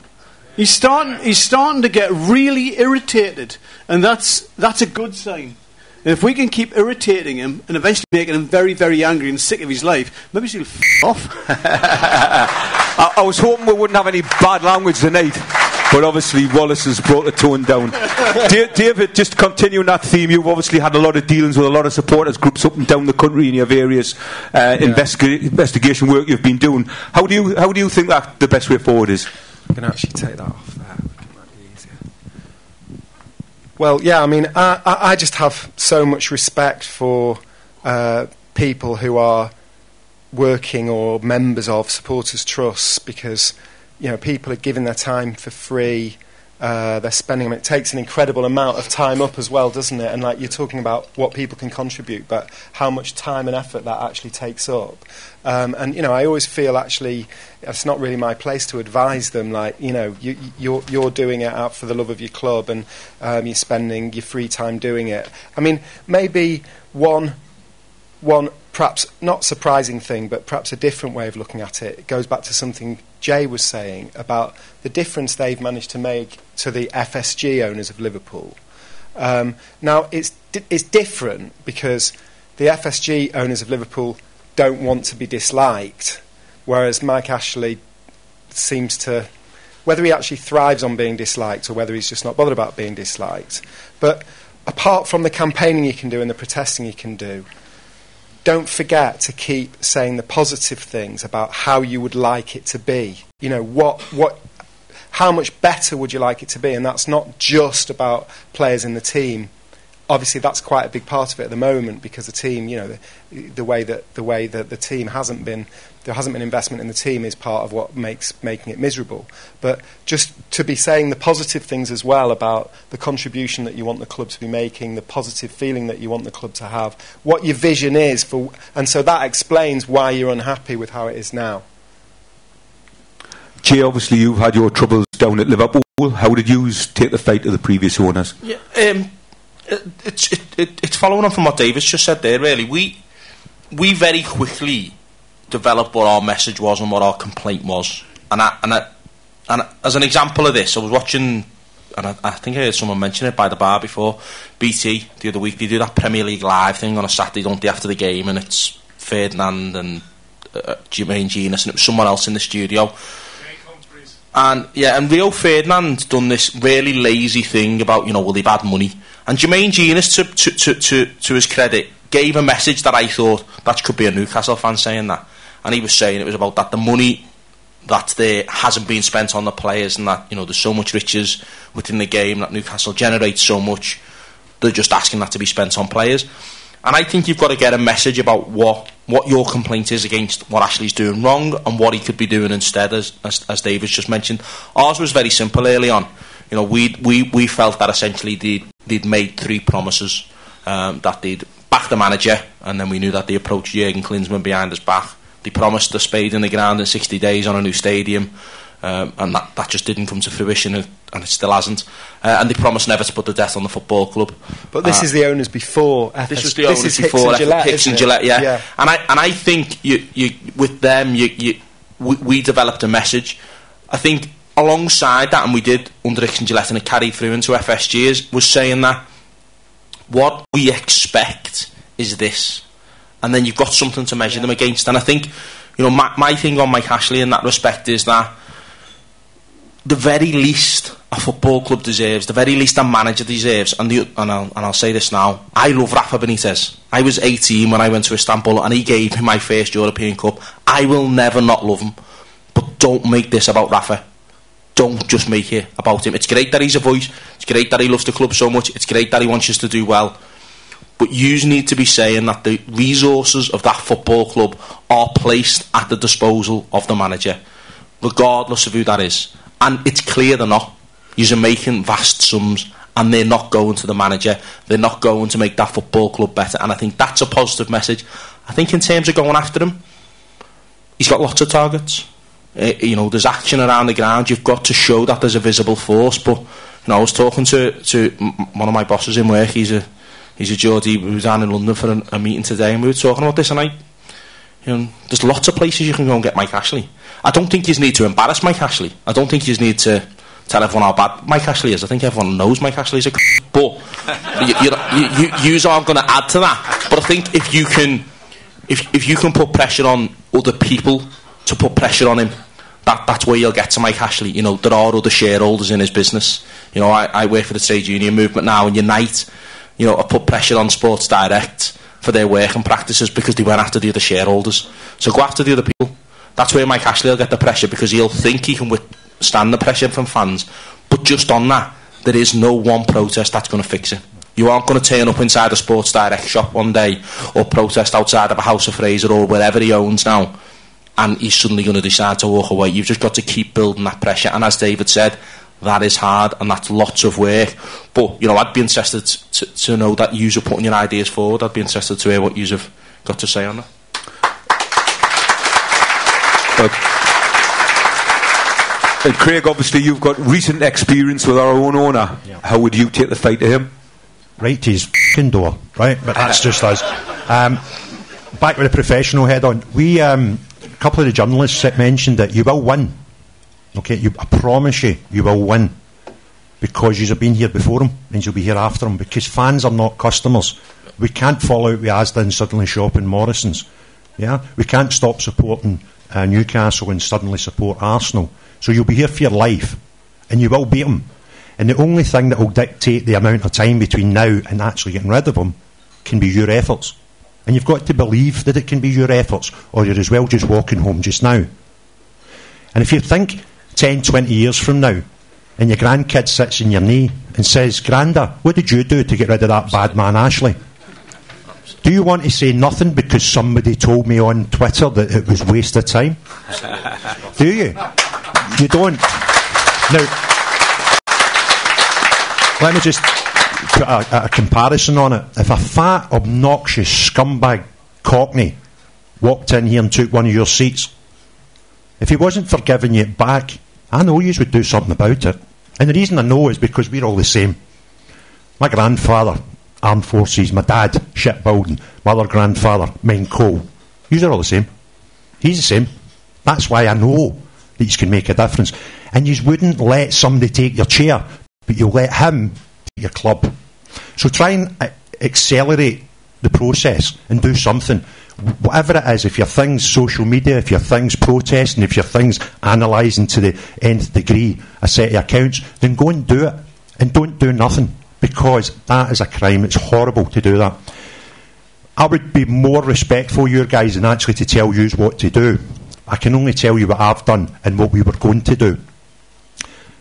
He's starting to get really irritated, and that's a good sign. And if we can keep irritating him and eventually making him very, very angry and sick of his life, maybe he'll off. I was hoping we wouldn't have any bad language tonight, but obviously Wallace has brought the tone down. David, just continuing that theme, you've obviously had a lot of dealings with a lot of supporters groups up and down the country in your various investigation work you've been doing. How do you think that the best way forward is? I'm going to actually take that off there. It might be easier. Well, yeah, I mean, I just have so much respect for people who are working or members of supporters' trusts, because people are giving their time for free. They're spending. It takes an incredible amount of time up as well, doesn't it? And like you're talking about what people can contribute, but how much time and effort that actually takes up. And I always feel actually it's not really my place to advise them. Like you're doing it out for the love of your club, and you're spending your free time doing it. I mean, maybe one perhaps not surprising thing, but perhaps a different way of looking at it. It goes back to something Jay was saying about the difference they've managed to make to the FSG owners of Liverpool. Now, it's different because the FSG owners of Liverpool don't want to be disliked, whereas Mike Ashley seems to, whether he actually thrives on being disliked or whether he's just not bothered about being disliked. But apart from the campaigning you can do and the protesting you can do, don't forget to keep saying the positive things about how you would like it to be. how much better would you like it to be? And that's not just about players in the team. Obviously, that's quite a big part of it at the moment, because the team, the way that the team hasn't been, there hasn't been investment in the team is part of what making it miserable. But just to be saying the positive things as well about the contribution that you want the club to be making, the positive feeling that you want the club to have, what your vision is for, and so that explains why you're unhappy with how it is now. Jay, obviously you've had your troubles down at Liverpool. How did you take the fight to the previous owners? Yeah, it's following on from what David's just said there, really. We very quickly developed what our message was and what our complaint was. And as an example of this, I was watching, and I think I heard someone mention it by the bar before, BT the other week. They do that Premier League live thing on a Saturday, don't they, after the game, and it's Ferdinand and Jermaine Genius, and it was someone else in the studio. And Rio Ferdinand done this really lazy thing about, well, they've had money. And Jermaine Genius, to his credit, gave a message that I thought, that could be a Newcastle fan saying that. And he was saying it was about that the money that there hasn't been spent on the players, and that, there's so much riches within the game, that Newcastle generates so much, they're just asking that to be spent on players. And I think you've got to get a message about what your complaint is against what Ashley's doing wrong and what he could be doing instead, as David's just mentioned. Ours was very simple early on. We felt that essentially they'd made 3 promises, that they'd back the manager, and then we knew that they approached Jurgen Klinsmann behind his back. They promised a spade in the ground in 60 days on a new stadium, and that just didn't come to fruition, and it still hasn't. And they promised never to put the debt on the football club. But this is the owners before FS. This was the owners before Hicks and Gillette, yeah. And I think you with them we developed a message. I think alongside that, and we did under Hicks and Gillette, and it carried through into FSG's, was saying that what we expect is this, and then you've got something to measure them against. And I think my thing on Mike Ashley in that respect is that the very least a football club deserves, the very least a manager deserves, and I'll say this now, I love Rafa Benitez. I was 18 when I went to Istanbul, and he gave me my first European Cup. I will never not love him, but don't make this about Rafa. Don't just make it about him. It's great that he's a voice, it's great that he loves the club so much, it's great that he wants us to do well, but you need to be saying that the resources of that football club are placed at the disposal of the manager, regardless of who that is. And it's clear they're not. You're making vast sums, and they're not going to the manager. They're not going to make that football club better. And I think that's a positive message. I think in terms of going after him, he's got lots of targets. There's action around the ground. You've got to show that there's a visible force. But I was talking to one of my bosses in work. He's a Geordie who was down in London for a meeting today, and we were talking about this. And there's lots of places you can go and get Mike Ashley. I don't think you need to embarrass Mike Ashley. I don't think you need to tell everyone how bad Mike Ashley is. I think everyone knows Mike Ashley's a but you aren't going to add to that. But I think if you can put pressure on other people to put pressure on him, that's where you'll get to Mike Ashley. There are other shareholders in his business. I work for the trade union movement now, and Unite, I put pressure on Sports Direct for their working practices because they went after the other shareholders. So go after the other people. That's where Mike Ashley will get the pressure, because he'll think he can withstand the pressure from fans. But just on that, there is no one protest that's going to fix it. You aren't going to turn up inside a Sports Direct shop one day, or protest outside of a House of Fraser or wherever he owns now, and he's suddenly going to decide to walk away. You've just got to keep building that pressure. And as David said, that is hard, and that's lots of work. But I'd be interested to know that you're putting your ideas forward. I'd be interested to hear what you've got to say on that. And Craig, obviously you've got recent experience with our own owner. Yeah. How would you take the fight to him? Right to his f***ing door, right? But that's just us. Back with the professional head on. A couple of the journalists mentioned that you will win. Okay, I promise you will win, because you've been here before them and you'll be here after them, because fans are not customers. We can't fall out with Asda and suddenly shop in Morrison's. Yeah, we can't stop supporting Newcastle and suddenly support Arsenal. So you'll be here for your life, and you will beat them. And the only thing that will dictate the amount of time between now and actually getting rid of them can be your efforts. And you've got to believe that it can be your efforts, or you're as well just walking home just now. And if you think 10, 20 years from now, and your grandkid sits in your knee and says, Granda, what did you do to get rid of that bad man Ashley? Do you want to say nothing because somebody told me on Twitter that it was waste of time? Do you? You don't. Now, let me just put a comparison on it. If a fat, obnoxious scumbag Cockney walked in here and took one of your seats, if he wasn't for giving you it back, I know you would do something about it. And the reason I know is because we're all the same. My grandfather, armed forces, my dad, shipbuilding, my other grandfather, mine coal. You're all the same. He's the same. That's why I know that you can make a difference. And you wouldn't let somebody take your chair, but you'll let him take your club. So try and accelerate the process and do something. Whatever it is, if your thing's social media, if your thing's protesting, if your thing's analysing to the nth degree a set of accounts, then go and do it. And don't do nothing, because that is a crime. It's horrible to do that. I would be more respectful, you guys, than actually to tell you what to do. I can only tell you what I've done and what we were going to do.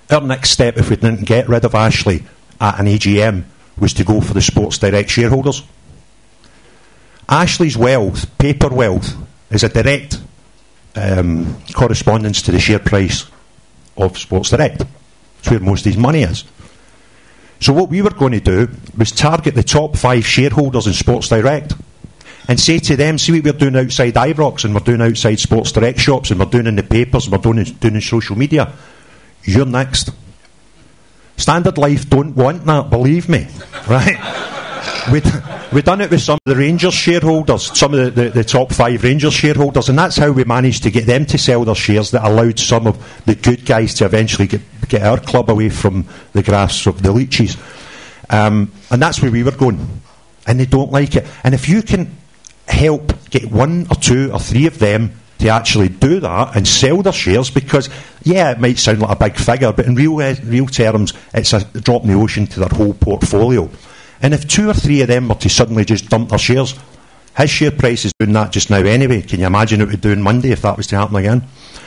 Our next step, if we didn't get rid of Ashley at an AGM, was to go for the Sports Direct shareholders. Ashley's wealth, paper wealth, is a direct correspondence to the share price of Sports Direct. That's where most of his money is. So what we were going to do was target the top 5 shareholders in Sports Direct and say to them, see what we're doing outside Ibrox, and we're doing outside Sports Direct shops, and we're doing in the papers, and we're doing in social media. You're next. Standard Life don't want that, believe me. Right? We've done it with some of the Rangers shareholders, some of the top 5 Rangers shareholders, and that's how we managed to get them to sell their shares, that allowed some of the good guys to eventually get our club away from the grasp of the leeches. And that's where we were going. And they don't like it. And if you can help get 1 or 2 or 3 of them to actually do that and sell their shares, because, yeah, it might sound like a big figure, but in real terms, it's a drop in the ocean to their whole portfolio. And if 2 or 3 of them were to suddenly just dump their shares, his share price is doing that just now anyway. Can you imagine it would do on Monday if that was to happen again?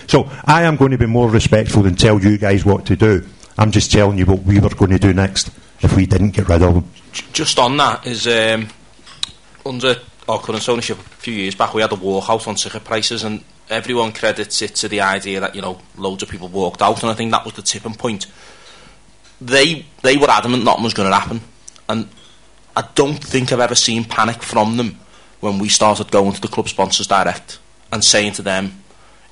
So I am going to be more respectful than tell you guys what to do. I'm just telling you what we were going to do next if we didn't get rid of them. Just on that, is under our current ownership a few years back, we had a walkout on ticket prices, and everyone credits it to the idea that, you know, loads of people walked out, and I think that was the tipping point. They were adamant nothing was going to happen, and I don't think I've ever seen panic from them when we started going to the club sponsors direct and saying to them,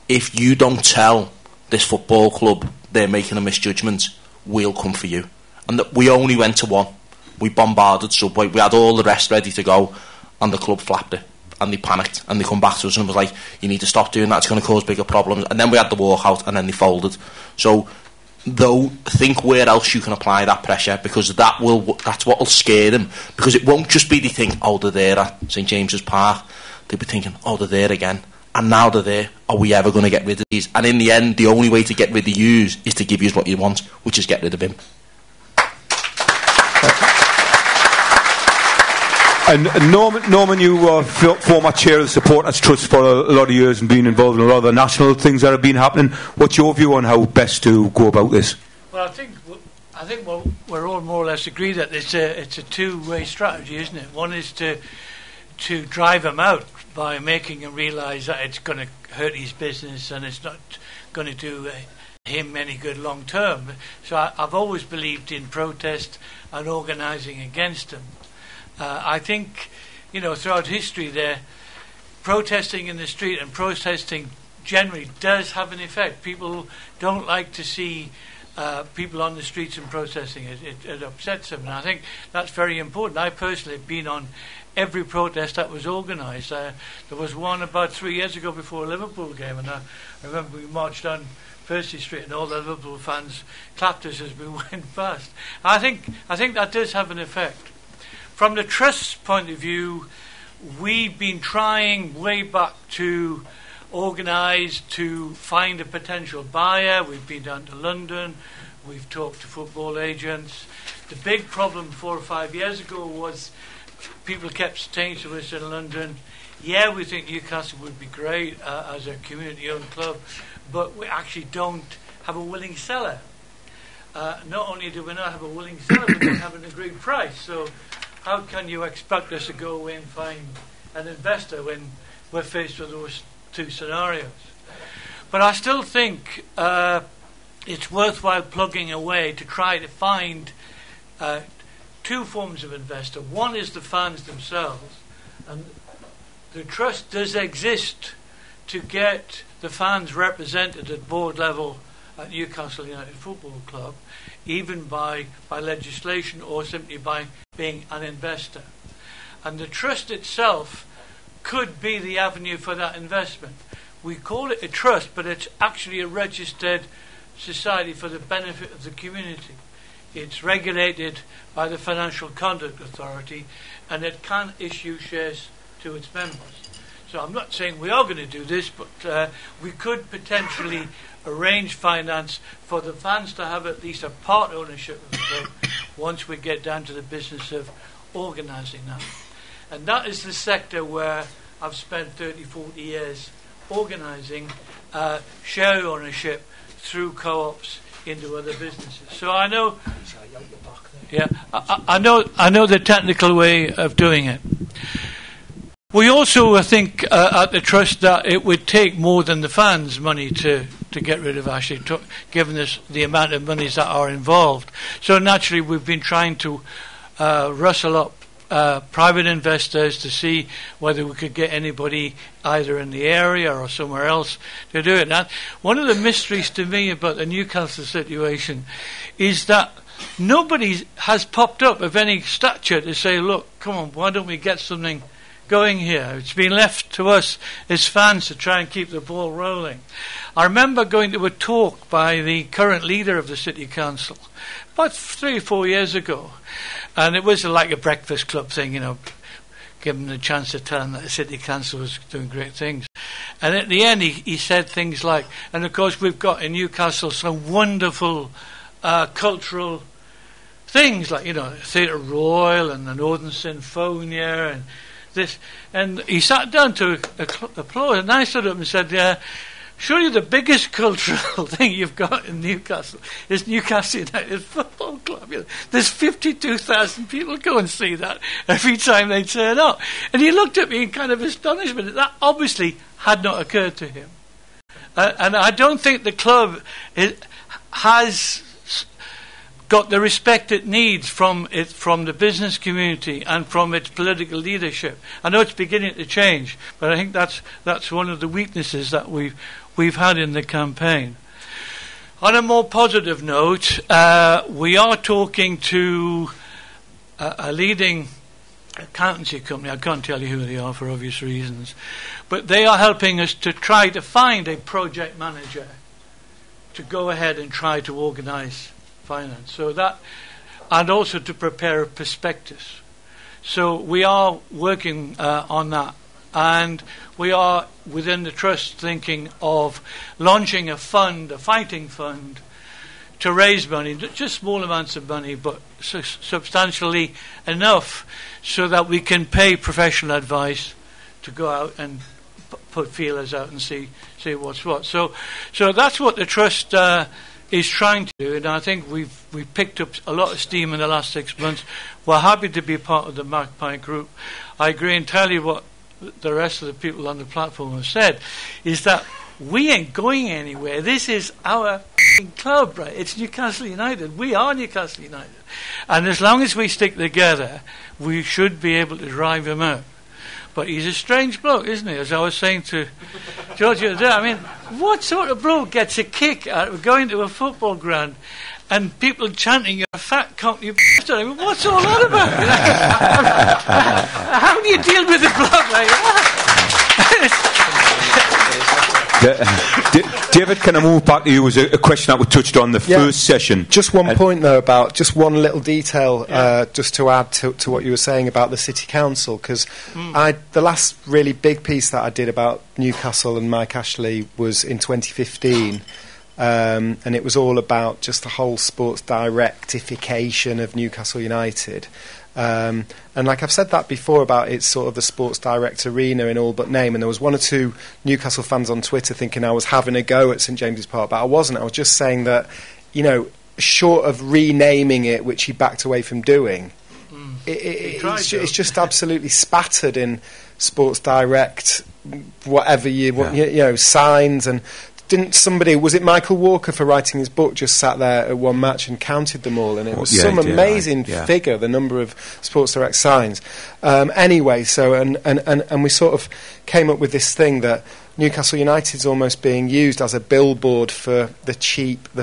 if you don't tell this football club they're making a misjudgment, we'll come for you. And we only went to one. We bombarded Subway. We had all the rest ready to go, and the club flapped it, and they panicked, and they come back to us and was like, you need to stop doing that, it's going to cause bigger problems. And then we had the walkout, and then they folded. So though, think where else you can apply that pressure, because that's what will scare them, because it won't just be they think, oh, they're there at St James's Park. They'll be thinking, oh, they're there again, and now they're there, are we ever going to get rid of these? And in the end, the only way to get rid of you is to give you what you want, which is get rid of him. And Norman, you were former chair of the Supporters Trust for a lot of years and been involved in a lot of the national things that have been happening. What's your view on how best to go about this? Well, I think we're all more or less agreed that it's a two-way strategy, isn't it? One is to drive him out by making him realise that it's going to hurt his business and it's not going to do him any good long term. So I've always believed in protest and organising against him. I think, throughout history there, protesting in the street and protesting generally does have an effect. People don't like to see people on the streets and protesting. It upsets them, and I think that's very important. I personally have been on every protest that was organised. There was one about 3 years ago before a Liverpool game, and I remember we marched on Percy Street and all the Liverpool fans clapped us as we went past. I think that does have an effect. From the Trust's point of view, we've been trying way back to organise to find a potential buyer. We've been down to London. We've talked to football agents. The big problem 4 or 5 years ago was people kept saying to us in London, yeah, we think Newcastle would be great as a community-owned club, but we actually don't have a willing seller. Not only do we not have a willing seller, we don't have an agreed price. So how can you expect us to go away and find an investor when we're faced with those two scenarios? But I still think it's worthwhile plugging away to try to find two forms of investor. One is the fans themselves, and the trust does exist to get the fans represented at board level at Newcastle United Football Club, even by legislation or simply by being an investor. And the trust itself could be the avenue for that investment. We call it a trust, but it's actually a registered society for the benefit of the community. It's regulated by the Financial Conduct Authority, and it can issue shares to its members. So I'm not saying we are going to do this, but we could potentially arrange finance for the fans to have at least a part ownership of the club once we get down to the business of organising that. And that is the sector where I've spent 30, 40 years organising share ownership through co-ops into other businesses. So I know, I know the technical way of doing it. We also think at the trust that it would take more than the fans' money to get rid of Ashley, given us the amount of monies that are involved. So naturally we've been trying to rustle up private investors to see whether we could get anybody either in the area or somewhere else to do it. Now, one of the mysteries to me about the Newcastle situation is that nobody has popped up of any stature to say, look, come on, why don't we get something going here? It's been left to us as fans to try and keep the ball rolling. I remember going to a talk by the current leader of the City Council about 3 or 4 years ago, and it was like a breakfast club thing, you know, give him the chance to tell him that the City Council was doing great things. And at the end he said things like, and of course we've got in Newcastle some wonderful cultural things like, you know, Theatre Royal and the Northern Sinfonia and this, and he sat down to applaud, and I stood up and said, surely the biggest cultural thing you've got in Newcastle is Newcastle United Football Club. You know, there's 52,000 people go and see that every time they turn up. And he looked at me in kind of astonishment. That obviously had not occurred to him. And I don't think the club has got the respect it needs from the business community and from its political leadership. I know it's beginning to change, but I think that's one of the weaknesses that we've had in the campaign. On a more positive note, we are talking to a leading accountancy company. I can't tell you who they are for obvious reasons, but they are helping us to try to find a project manager to go ahead and try to organise finance. So that, and also to prepare a prospectus. So we are working on that, and we are within the trust thinking of launching a fund, a fighting fund, to raise money, just small amounts of money, but substantially enough so that we can pay professional advice to go out and put feelers out and see what's what. So that's what the trust is trying to do, and I think we've picked up a lot of steam in the last 6 months. We're happy to be part of the Magpie group. I agree entirely what the rest of the people on the platform have said, is that we ain't going anywhere. This is our club, right? It's Newcastle United. We are Newcastle United. And as long as we stick together, we should be able to drive him out. But he's a strange bloke, isn't he? As I was saying to George the other day, I mean, what sort of bloke gets a kick out of going to a football ground and people chanting, "You're a fat cunt, you bastard"? I mean, what's all that about? How do you deal with a bloke like that? David, can I move back to you? Was a question that we touched on the first session. Just one point though, about just one little detail, just to add to what you were saying about the City Council, because the last really big piece that I did about Newcastle and Mike Ashley was in 2015, and it was all about just the whole sports directification of Newcastle United. And like I've said that before about it's sort of the Sports Direct arena in all but name, and there was one or two Newcastle fans on Twitter thinking I was having a go at St James's Park, but I wasn't. I was just saying that, short of renaming it, which he backed away from doing, it's just absolutely spattered in Sports Direct, whatever you want, signs. And was it Michael Walker for writing his book, just sat there at one match and counted them all, and it was some amazing figure, the number of Sports Direct signs. Anyway, so and we sort of came up with this thing that Newcastle United's almost being used as a billboard for the cheapskate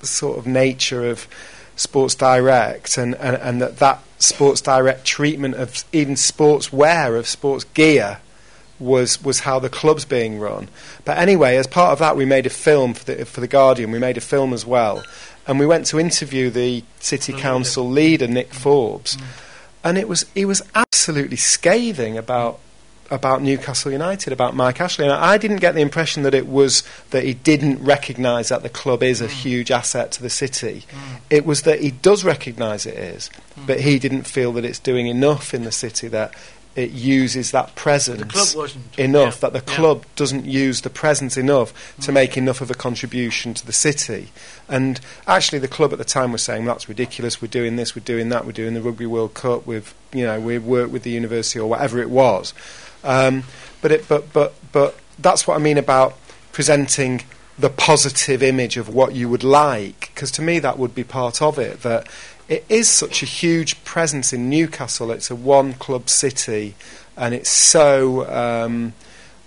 sort of nature of Sports Direct, and that Sports Direct treatment of even sportswear, of sports gear, was how the club's being run. But anyway, as part of that, we made a film for the Guardian. We made a film as well, and we went to interview the City Council leader, Nick Forbes, and he was absolutely scathing about Newcastle United, about Mike Ashley. And I didn't get the impression that it was that he didn't recognise that the club is a huge asset to the city. It was that he does recognise it is, but he didn't feel that it's doing enough in the city, that it uses that presence enough, that the club doesn't use the presence enough to make enough of a contribution to the city. And actually the club at the time was saying, that's ridiculous, we're doing this, we're doing that, we're doing the Rugby World Cup, we've worked with the university or whatever it was. But that's what I mean about presenting the positive image of what you would like, because to me that would be part of it, that it is such a huge presence in Newcastle. It's a one-club city, and it's so,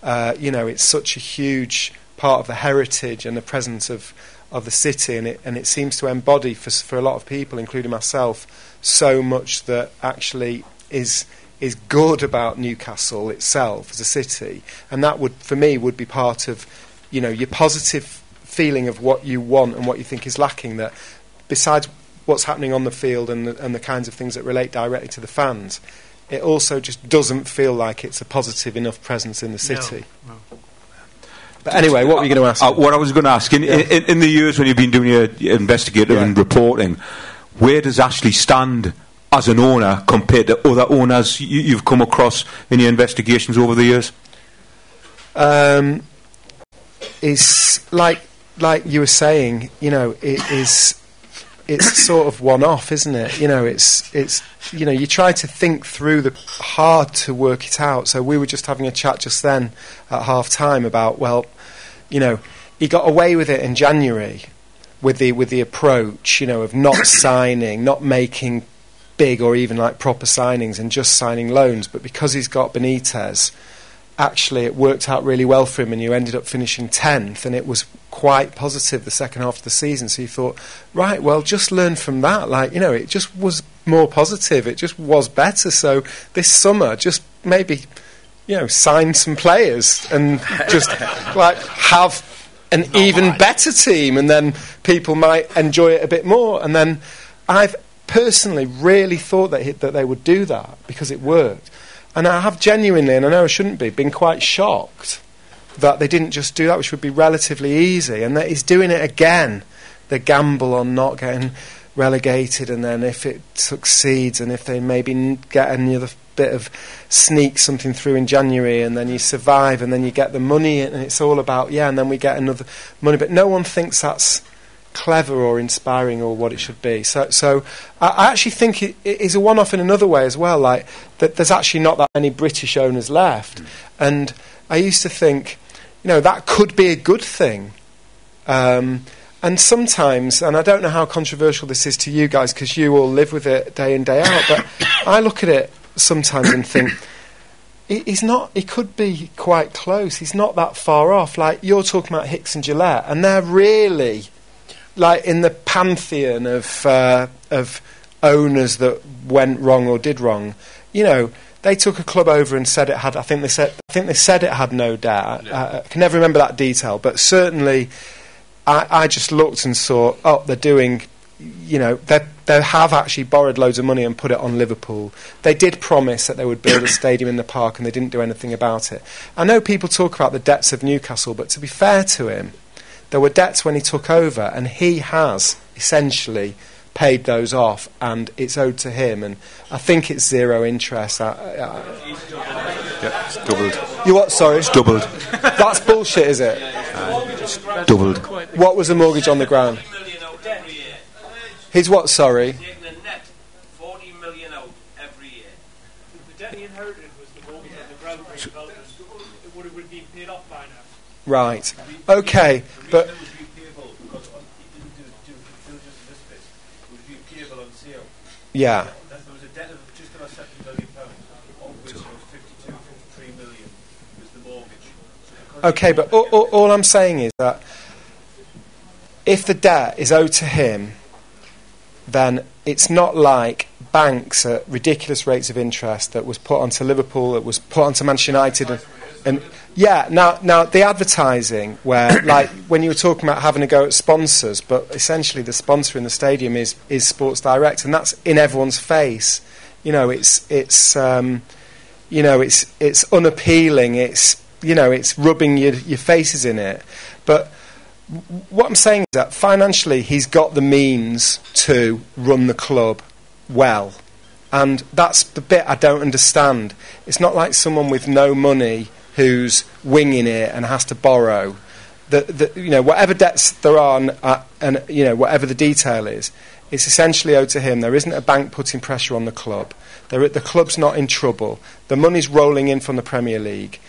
it's such a huge part of the heritage and the presence of the city, and it seems to embody for a lot of people, including myself, so much that actually is good about Newcastle itself as a city, and that would, for me, would be part of, your positive feeling of what you want and what you think is lacking. That besides what's happening on the field and the kinds of things that relate directly to the fans, it also just doesn't feel like it's a positive enough presence in the city. No. But anyway, what were you going to ask? What I was going to ask, in the years when you've been doing your investigative and reporting, where does Ashley stand as an owner compared to other owners you've come across in your investigations over the years? Is like you were saying, it's sort of one-off, isn't it? It's you try to think through hard to work it out. So we were just having a chat just then at half-time about, he got away with it in January with the approach, of not signing, not making big or even like proper signings and just signing loans. But because he's got Benitez, actually it worked out really well for him, and you ended up finishing 10th, and it was quite positive the second half of the season. So you thought, right, well, just learn from that. It just was more positive. It just was better. So this summer, just maybe, sign some players and just have an even better team, and then people might enjoy it a bit more. And then I've personally really thought that they would do that because it worked. And I have genuinely, and I know I shouldn't be, been quite shocked that they didn't just do that, which would be relatively easy, and that he's doing it again, the gamble on not getting relegated, and then if it succeeds, and if they maybe get another bit of sneak something through in January, and then you survive, and then you get the money, and it's all about, and then we get another money. But no one thinks that's clever or inspiring or what it should be. So I actually think it is a one-off in another way as well, like that there's actually not that many British owners left. And I used to think, that could be a good thing. And sometimes, and I don't know how controversial this is to you guys because you all live with it day in, day out, but I look at it sometimes and think, he could be quite close. He's not that far off. Like, you're talking about Hicks and Gillette, and they're really in the pantheon of owners that went wrong or did wrong. They took a club over and said it had. I think they said it had no debt. I can never remember that detail, but certainly, I just looked and saw. Oh, they're doing. They have actually borrowed loads of money and put it on Liverpool. They did promise that they would build a stadium in the park, and they didn't do anything about it. I know people talk about the debts of Newcastle, but to be fair to him, there were debts when he took over, and he has essentially paid those off, and it's owed to him, and I think it's zero interest. Yeah, it's doubled. You what? Sorry, it's doubled. That's bullshit, is it? It's doubled. What was the mortgage on the ground? His what? Sorry. Right. Okay, but yeah. There was a debt of just about £70 million, of which was 53 million was the mortgage. Okay, but all I'm saying is that if the debt is owed to him, then it's not like banks at ridiculous rates of interest that was put onto Liverpool, that was put onto Manchester United, and yeah. Now the advertising, where like when you were talking about having a go at sponsors, but essentially the sponsor in the stadium is Sports Direct, and that's in everyone's face. You know, it's unappealing. It's rubbing your faces in it. But what I'm saying is that financially he's got the means to run the club well, and that's the bit I don't understand. It's not like someone with no money who's winging it and has to borrow. Whatever debts there are, and whatever the detail is, it's essentially owed to him. There isn't a bank putting pressure on the club. The club's not in trouble. The money's rolling in from the Premier League.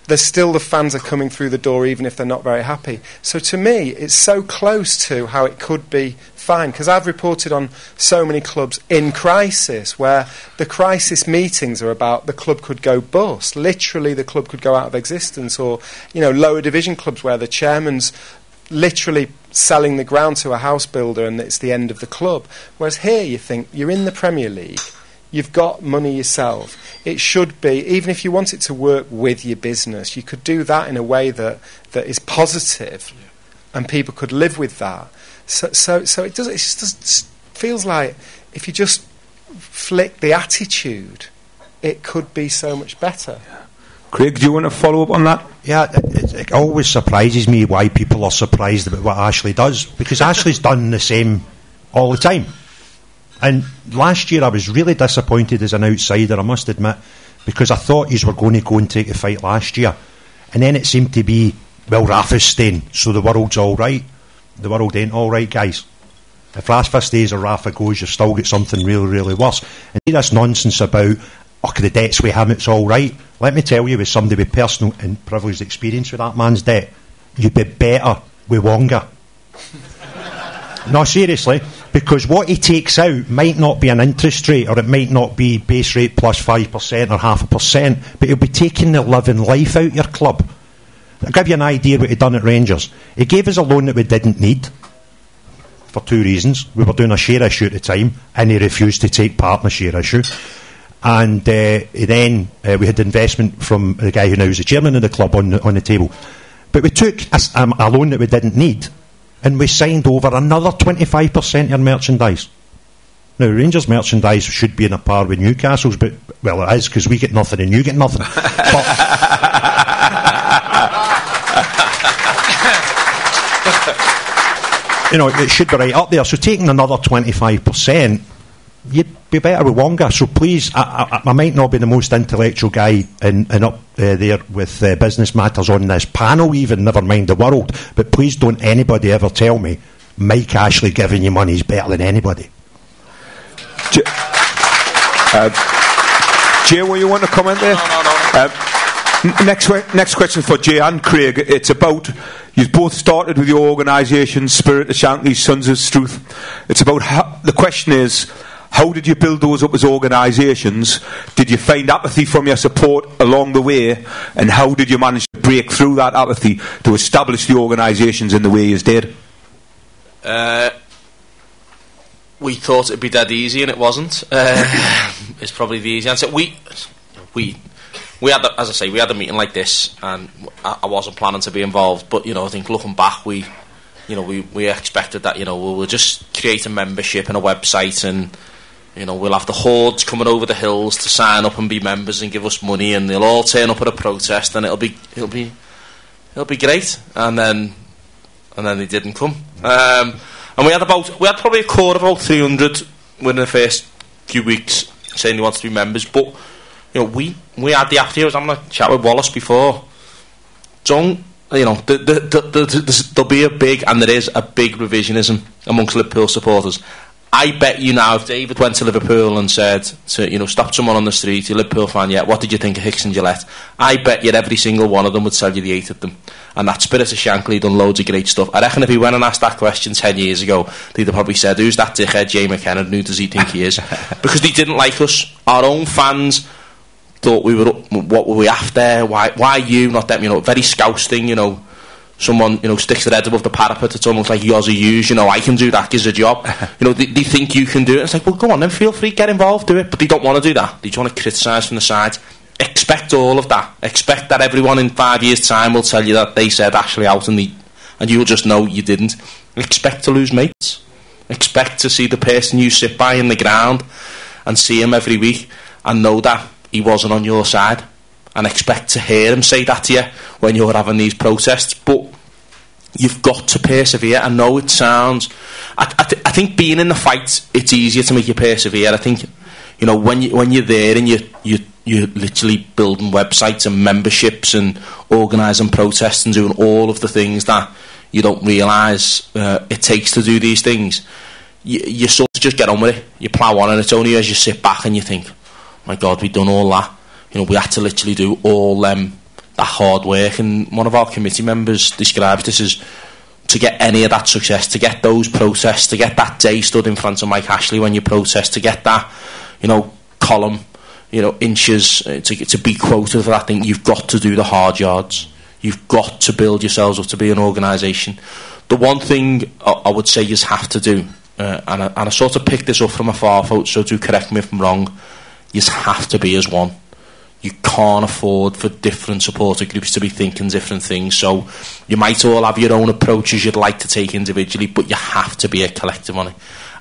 There's still the fans are coming through the door even if they're not very happy. So to me, it's so close to how it could be fine, because I've reported on so many clubs in crisis where the crisis meetings are about the club could go bust. Literally, the club could go out of existence, or lower division clubs where the chairman's literally selling the ground to a house builder and it's the end of the club. Whereas here, you think you're in the Premier League. You've got money yourself. It should be, even if you want it to work with your business, you could do that in a way that is positive, and people could live with that. So it does. It just feels like if you just flick the attitude, it could be so much better. Craig, do you want to follow up on that? Yeah, it always surprises me why people are surprised about what Ashley does, because Ashley's done the same all the time. And last year I was really disappointed as an outsider, I must admit, because I thought you were going to go and take the fight last year, and then it seemed to be, well, Rafa's staying, so the world's all right. The world ain't all right, guys. If Rafa stays or Rafa goes, you've still got something really, really worse. And this nonsense about, the debt's with him, it's all right. Let me tell you, as somebody with personal and privileged experience with that man's debt, you'd be better with Wonga. No, seriously, because what he takes out might not be an interest rate, or it might not be base rate plus 5% or 0.5%, but he'll be taking the living life out your club. I'll give you an idea what he'd done at Rangers. He gave us a loan that we didn't need for two reasons. We were doing a share issue at the time, and he refused to take part in the share issue. And then we had investment from the guy who now is the chairman of the club on the table. But we took a loan that we didn't need, and we signed over another 25% of our merchandise. Now, Rangers merchandise should be in a par with Newcastle's, but, well, it is, because we get nothing and you get nothing. But, it should be right up there. So taking another 25%, you'd be better with Wonga. So please, I might not be the most intellectual guy and up there with business matters on this panel, even, never mind the world, but please don't anybody ever tell me Mike Ashley giving you money is better than anybody. Jay, will you want to comment there? No. Next question for Jay and Craig. It's about, you've both started with your organisation, Spirit of Shankly, Sons of Struth. It's about the question is, how did you build those up as organisations? Did you find apathy from your support along the way? And how did you manage to break through that apathy to establish the organisations in the way you did? We thought it'd be dead easy, and it wasn't. It's probably the easy answer. We had, as I say, we had a meeting like this, and I wasn't planning to be involved. But I think looking back, we expected that. We'll just create a membership and a website, and we'll have the hordes coming over the hills to sign up and be members and give us money, and they'll all turn up at a protest, and it'll be great. And then they didn't come. And we had probably a core of about 300 within the first few weeks saying they wanted to be members. But we had the after. I was having a chat with Wallace before. There'll be a big, and there is a big revisionism amongst Liverpool supporters. I bet you now, if David went to Liverpool and said, stopped someone on the street, you're a Liverpool fan, what did you think of Hicks and Gillette? I bet you every single one of them would tell you they hated them. And that Spirit of Shankly done loads of great stuff. I reckon if he went and asked that question 10 years ago, they'd have probably said, who's that dickhead Jay Mckenna, and who does he think he is? Because they didn't like us. Our own fans thought we were what were we after? Why you, not them? Very Scouse thing, someone sticks their head above the parapet. It's almost like yours are used. I can do that. Gives a job. They think you can do it. It's like, well, go on then, feel free, get involved, do it. But they don't want to do that. They just want to criticise from the sides. Expect all of that. Expect that everyone in 5 years' time will tell you that they said Ashley out and you'll just know you didn't. Expect to lose mates. Expect to see the person you sit by in the ground and see him every week and know that he wasn't on your side. And expect to hear him say that to you when you're having these protests. But you've got to persevere. I know it sounds... I think being in the fight, it's easier to make you persevere. I think, when you're there and you're literally building websites and memberships and organising protests and doing all of the things that you don't realise it takes to do these things, you sort of just get on with it. You plough on, and it's only as you sit back and you think, oh my God, we've done all that. We had to literally do all that hard work. And one of our committee members describes this as, to get any of that success, to get those protests, to get that day stood in front of Mike Ashley when you protest, to get that column inches, to be quoted for that thing, you've got to do the hard yards. You've got to build yourselves up to be an organisation. The one thing I would say you have to do, and I sort of picked this up from afar, folks, so do correct me if I'm wrong, you have to be as one. You can't afford for different supporter groups to be thinking different things. So you might all have your own approaches you'd like to take individually, but you have to be a collective on it.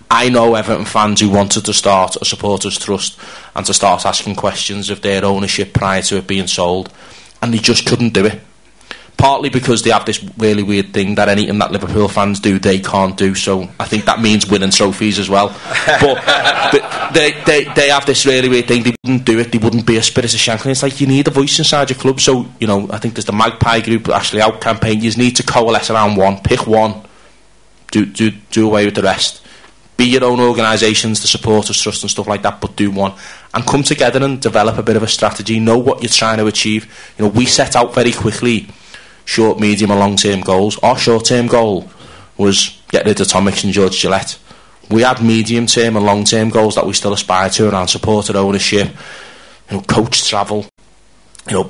I know Everton fans who wanted to start a supporters trust and to start asking questions of their ownership prior to it being sold, and they just couldn't do it. Partly because they have this really weird thing that anything that Liverpool fans do, they can't do. So I think that means winning trophies as well. But they have this really weird thing. They wouldn't do it. They wouldn't be a Spirit of Shankly. It's like you need a voice inside your club. So I think there's the Magpie group, Ashley Out campaign. You need to coalesce around one. Pick one. Do away with the rest. Be your own organisations, the supporters trust and stuff like that, but do one and come together and develop a bit of a strategy. Know what you're trying to achieve. We set out very quickly short, medium and long term goals. Our short term goal was get rid of Tom Hicks and George Gillette. We had medium term and long term goals that we still aspire to around supporter ownership, coach travel,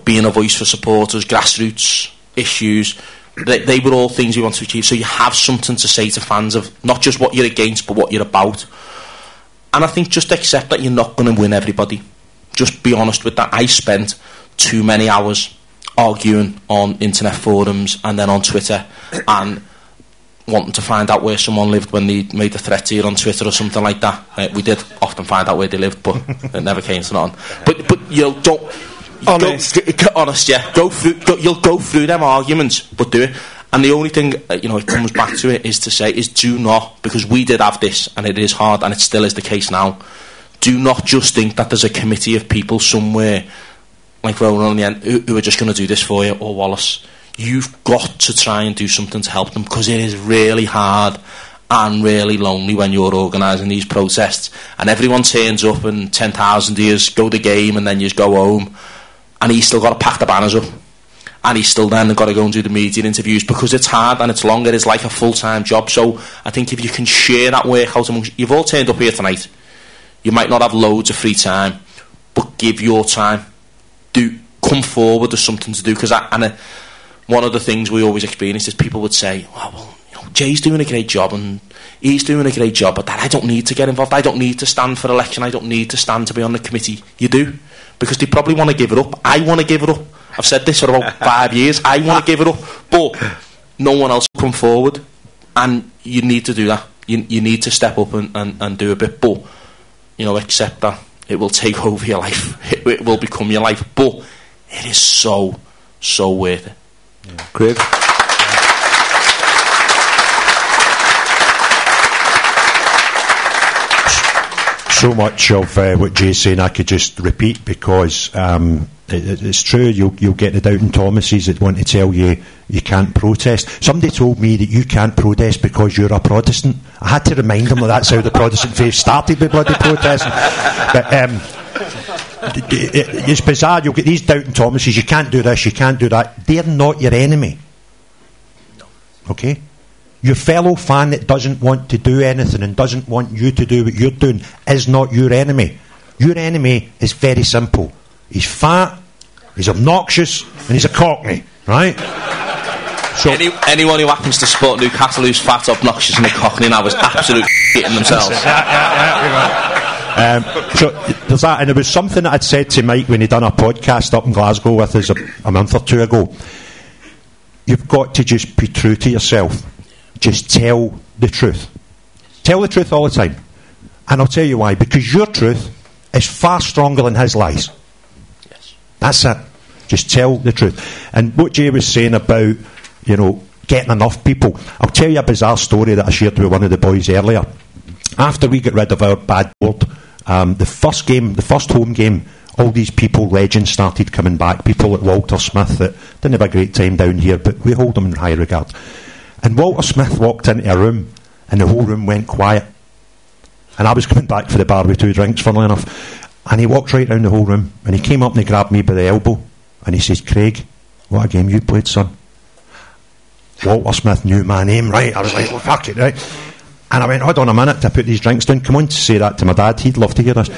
being a voice for supporters, grassroots issues. They were all things we want to achieve. So you have something to say to fans of not just what you're against but what you're about. And I think just accept that you're not going to win everybody. Just be honest with that. I spent too many hours arguing on internet forums and then on Twitter and wanting to find out where someone lived when they made a threat to you on Twitter or something like that. We did often find out where they lived, but it never came to nothing. But don't honest, yeah. You'll go through them arguments, but do it. And the only thing it comes back to it is to say is do not, because we did have this and it is hard and it still is the case now. Do not just think that there's a committee of people somewhere like Ronan on the end who are just going to do this for you, or Wallace. You've got to try and do something to help them, because it is really hard and really lonely when you're organising these protests and everyone turns up and 10,000 years go the game and then you just go home and he's still got to pack the banners up and he's still then got to go and do the media interviews, because it's hard and it's long. It is like a full-time job. So I think if you can share that work out amongst, you've all turned up here tonight, you might not have loads of free time, but give your time. Come forward with something to do, because one of the things we always experience is people would say, well, Jay's doing a great job and he's doing a great job, but I don't need to get involved, I don't need to stand for election, I don't need to stand to be on the committee. You do, because they probably want to give it up. I want to give it up. I've said this for about 5 years. I want to give it up, but no one else will come forward, and you need to do that. You need to step up and do a bit, but accept that it will take over your life. It will become your life, but it is so worth it. Yeah. Great. so much of what Jay's saying I could just repeat, because it's true. You'll get the Doubting Thomases that want to tell you you can't protest. Somebody told me that you can't protest because you're a Protestant. I had to remind them that that's how the Protestant faith started, with bloody protesting. But it's bizarre. You'll get these Doubting Thomases. You can't do this, you can't do that. They're not your enemy. Okay? Your fellow fan that doesn't want to do anything and doesn't want you to do what you're doing is not your enemy. Your enemy is very simple. He's fat, he's obnoxious, and he's a cockney, right? So anyone who happens to support Newcastle who's fat, obnoxious, and a cockney now is absolutely shitting themselves. So there's that, and there was something that I'd said to Mike when he'd done a podcast up in Glasgow with us a month or two ago. You've got to just be true to yourself. Just tell the truth. Tell the truth all the time. And I'll tell you why. Because your truth is far stronger than his lies. Yes. That's it. Just tell the truth. And what Jay was saying about, getting enough people, I'll tell you a bizarre story that I shared with one of the boys earlier. After we got rid of our bad board, the first home game, all these people, legends, started coming back. People like Walter Smith that didn't have a great time down here, but we hold them in high regard. And Walter Smith walked into a room, and the whole room went quiet. And I was coming back for the bar with 2 drinks, funnily enough. And he walked right round the whole room, and he came up and he grabbed me by the elbow, and he says, "Craig, what a game you played, son." Walter Smith knew my name, right? I was like, well, fuck it, right? And I went, hold on a minute to put these drinks down. Come on to say that to my dad. He'd love to hear this.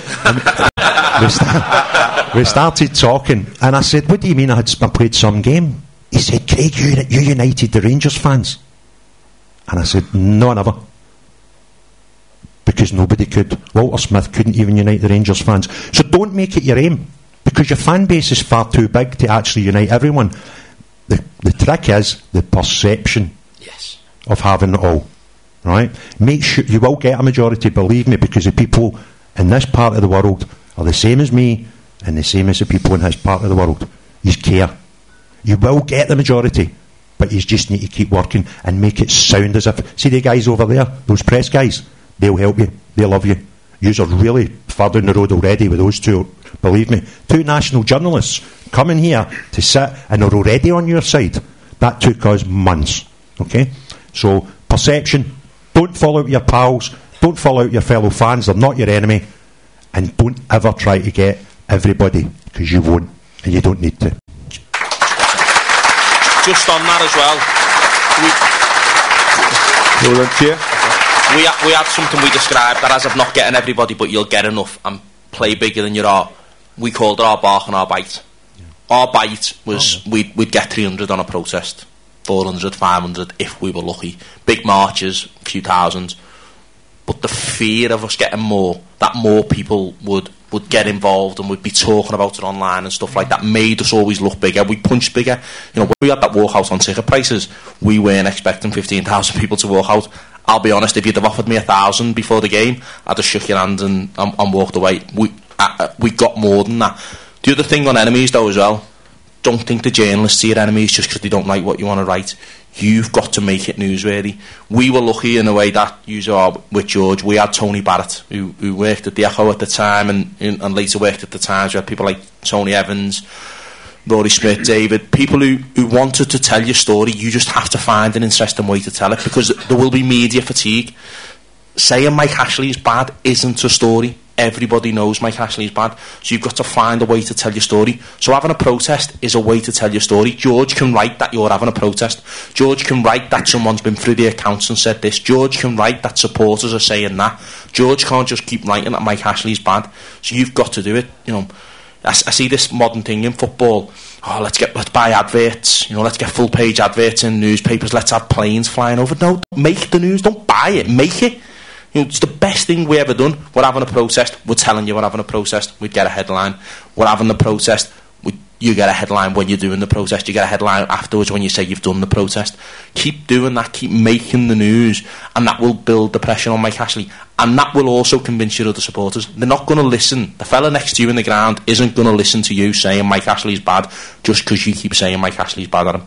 We started talking, and I said, what do you mean I played some game? He said, Craig, you united the Rangers fans. And I said, no, never. Because nobody could. Walter Smith couldn't even unite the Rangers fans. So don't make it your aim, because your fan base is far too big to actually unite everyone. The trick is the perception of having it all. Right? Make sure you will get a majority, believe me, because the people in this part of the world are the same as me and the same as the people in his part of the world. You care. You will get the majority, but you just need to keep working and make it sound as if... See the guys over there, those press guys? They'll help you. They'll love you. Yous are really far down the road already with those two, believe me. 2 national journalists coming here to sit and are already on your side. That took us months. Okay? So, perception. Don't follow out your pals. Don't follow out your fellow fans. They're not your enemy. And don't ever try to get everybody, because you won't, and you don't need to. Just on that as well, we had something we described that as of not getting everybody, but you'll get enough and play bigger than you are. We called it our bark and our bite. Our bite was we'd get 300 on a protest, 400, 500 if we were lucky. Big marches, a few thousand. But the fear of us getting more, that more people would get involved and would be talking about it online and stuff like that, made us always look bigger. We punched bigger. When we had that walkout on ticket prices, we weren't expecting 15,000 people to walk out. I'll be honest, if you'd have offered me 1,000 before the game, I'd have shook your hand and walked away. We got more than that. The other thing on enemies though as well, don't think the journalists are your enemies just because they don't like what you want to write. You've got to make it newsworthy. We were lucky in a way that you are with George. We had Tony Barrett, who worked at the Echo at the time and later worked at the Times. We had people like Tony Evans, Rory Smith, David, people who wanted to tell your story. You just have to find an interesting way to tell it, because there will be media fatigue. Saying Mike Ashley is bad isn't a story. Everybody knows Mike Ashley is bad, so you've got to find a way to tell your story. So having a protest is a way to tell your story. George can write that you're having a protest. George can write that someone's been through the accounts and said this. George can write that supporters are saying that. George can't just keep writing that Mike Ashley is bad. So you've got to do it. I see this modern thing in football. Let's buy adverts. Let's get full page adverts in newspapers. Let's have planes flying over. No, make the news. Don't buy it. Make it. It's the best thing we ever done. We're having a protest. We're telling you we're having a protest. We'd get a headline. We're having the protest. You get a headline when you're doing the protest. You get a headline afterwards when you say you've done the protest. Keep doing that. Keep making the news, and that will build the pressure on Mike Ashley, and that will also convince your other supporters. They're not going to listen. The fella next to you in the ground isn't going to listen to you saying Mike Ashley's bad just because you keep saying Mike Ashley's bad at him.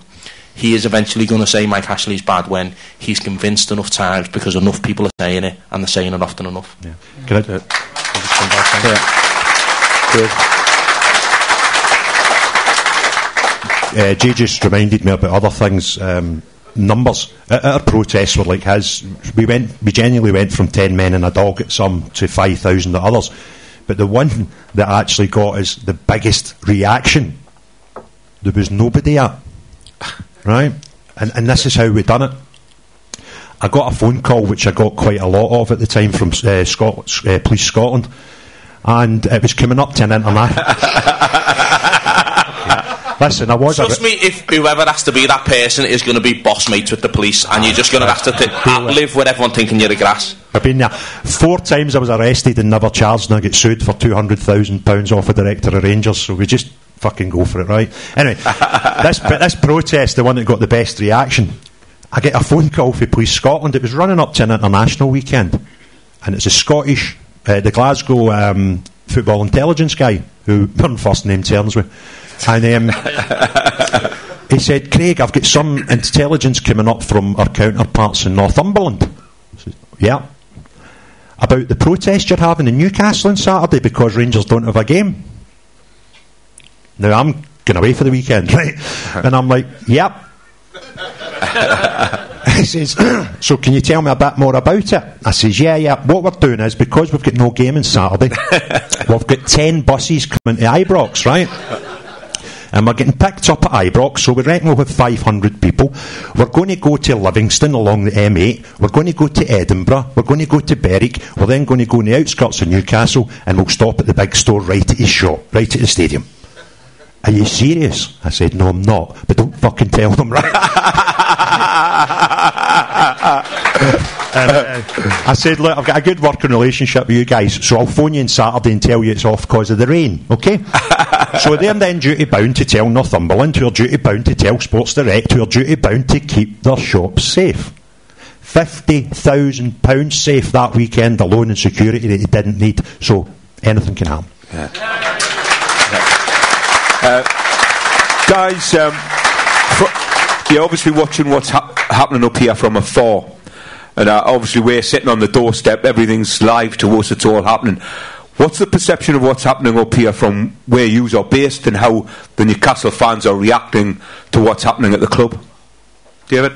He is eventually going to say Mike Ashley's bad when he's convinced enough times, because enough people are saying it and they're saying it often enough. Yeah. Can I do it? Jay just reminded me about other things. Numbers. Our protests were like his. We genuinely went from 10 men and a dog at some to 5,000 at others. But the one that actually got us the biggest reaction, there was nobody at. Right? And this is how we done it. I got a phone call, which I got quite a lot of at the time, from Police Scotland, and it was coming up to an international. Listen, trust me, if whoever has to be that person is going to be boss mates with the police, and you're just going to have to live with everyone thinking you're a grass. I've been there 4 times. I was arrested and never charged, and I get sued for £200,000 off a director of Rangers. So we just fucking go for it, right? Anyway, this protest, the one that got the best reaction, I get a phone call from Police Scotland. It was running up to an international weekend, and it's a Scottish, the Glasgow football intelligence guy who we're on first name terms with. And he said, Craig, I've got some intelligence coming up from our counterparts in Northumberland. I said, yeah. About the protest you're having in Newcastle on Saturday because Rangers don't have a game. Now, I'm going away for the weekend, right? And I'm like, yep. He says, so can you tell me a bit more about it? I says, yeah. What we're doing is, because we've got no game on Saturday, we've got 10 buses coming to Ibrox, right? And we're getting picked up at Ibrox, so we reckon we'll have 500 people. We're going to go to Livingston along the M8, we're going to go to Edinburgh, we're going to go to Berwick, we're then going to go in the outskirts of Newcastle, and we'll stop at the big store right at his shop, right at the stadium. Are you serious? I said, no, I'm not, but don't fucking tell them, right? I said, look, I've got a good working relationship with you guys, so I'll phone you on Saturday and tell you it's off because of the rain, okay? So they're then duty bound to tell Northumberland, who are duty bound to tell Sports Direct, who are duty bound to keep their shops safe. £50,000 safe that weekend alone in security that he didn't need, so anything can happen. Guys, you're obviously watching what's happening up here from afar, and obviously we're sitting on the doorstep, everything's live to us, it's all happening. What's the perception of what's happening up here from where you are based, and how the Newcastle fans are reacting to what's happening at the club? David?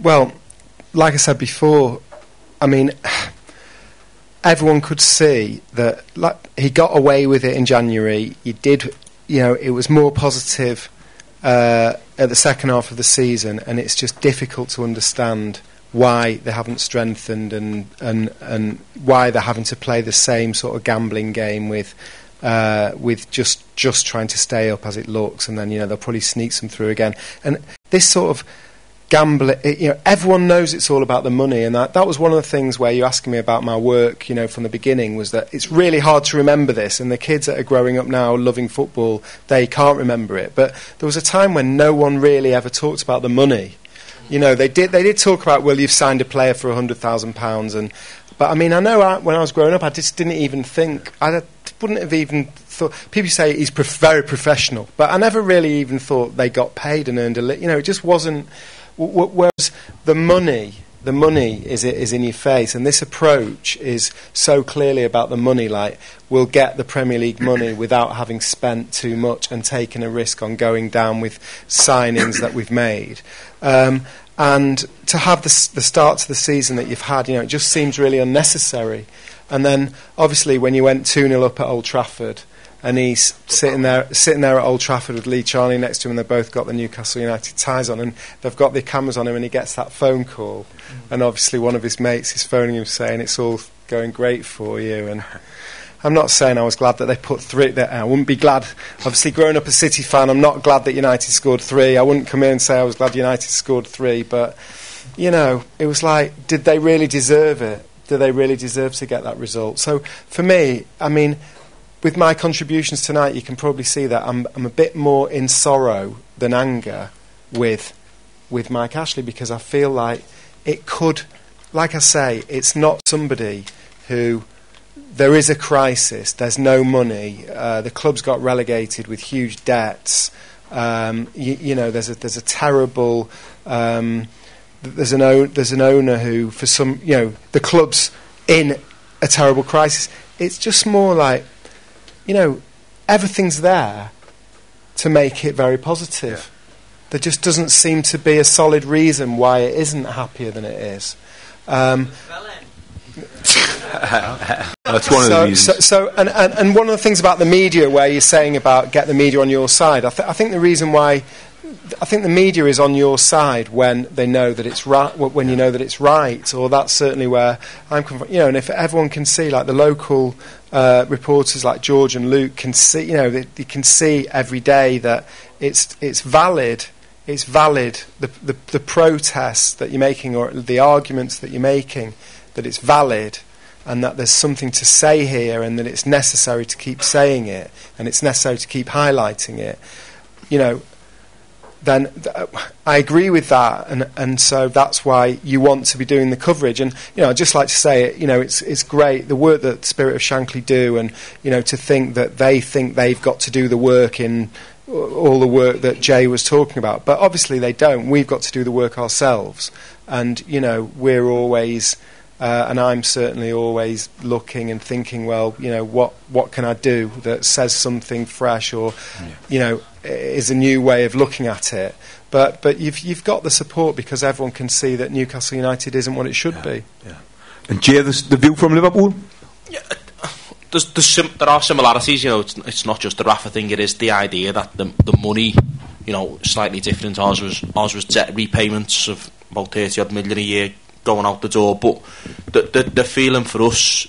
Well, like I said before, I mean, everyone could see that, like, he got away with it in January. He did, it was more positive at the second half of the season, and it's just difficult to understand why they haven't strengthened and why they're having to play the same sort of gambling game with just trying to stay up as it looks, and then they'll probably sneak some through again. And this sort of gambling, everyone knows it's all about the money, and that was one of the things where you asking me about my work, from the beginning, was that it's really hard to remember this, and the kids that are growing up now loving football, they can't remember it. But there was a time when no one really ever talked about the money. They did talk about, well, you've signed a player for £100,000, but I mean, I know when I was growing up, I just didn't even think, I wouldn't have even thought. People say he's very professional, but I never really even thought they got paid and earned it just wasn't. Whereas the money is in your face, and this approach is so clearly about the money. Like, we'll get the Premier League money without having spent too much and taken a risk on going down with signings that we've made. And to have the start to the season that you've had, it just seems really unnecessary. And then, obviously, when you went 2-0 up at Old Trafford, and he's sitting there at Old Trafford with Lee Charnley next to him, and they've both got the Newcastle United ties on, and they've got their cameras on him, and he gets that phone call, and obviously one of his mates is phoning him saying it's all going great for you. And I'm not saying I was glad that they put 3. I wouldn't be glad. Obviously, growing up a City fan, I'm not glad that United scored 3. I wouldn't come in and say I was glad United scored 3. But it was like, did they really deserve it? Did they really deserve to get that result? So for me, I mean, with my contributions tonight, you can probably see that I'm a bit more in sorrow than anger with Mike Ashley, because I feel like it could, like I say, it's not somebody who. There is a crisis. There's no money. The club's got relegated with huge debts. There's a terrible. There's an owner who, for some, the club's in a terrible crisis. it's just more like, you know, everything's there to make it very positive. There just doesn't seem to be a solid reason why it isn't happier than it is. That's one of the reasons. And one of the things about the media, where you're saying about get the media on your side, I think the reason why I think the media is on your side when they know that it's right, when you know that it's right, or that's certainly where I'm coming from. You know, and if everyone can see, like the local reporters like George and Luke can see, you know, they can see every day that it's valid. It's valid. The protests that you're making, or the arguments that you're making, that it's valid, and that there's something to say here, and that it's necessary to keep saying it, and it's necessary to keep highlighting it. You know, then I agree with that, and so that's why you want to be doing the coverage. And you know, I'd just like to say, you know, it's great the work that Spirit of Shankly do, and you know, to think that they've got to do the work in all the work that Jay was talking about, but obviously they don't. We've got to do the work ourselves, and you know, we're always. And I'm certainly always looking and thinking, well, you know, what can I do that says something fresh, or, you know, is a new way of looking at it. But you've got the support, because everyone can see that Newcastle United isn't what it should be. Yeah. And Jay, the view from Liverpool? Yeah, there are similarities. You know, it's not just the Rafa thing. It is the idea that the money, you know, slightly different. Ours was debt repayments of about 30 odd million a year going out the door, but the feeling for us,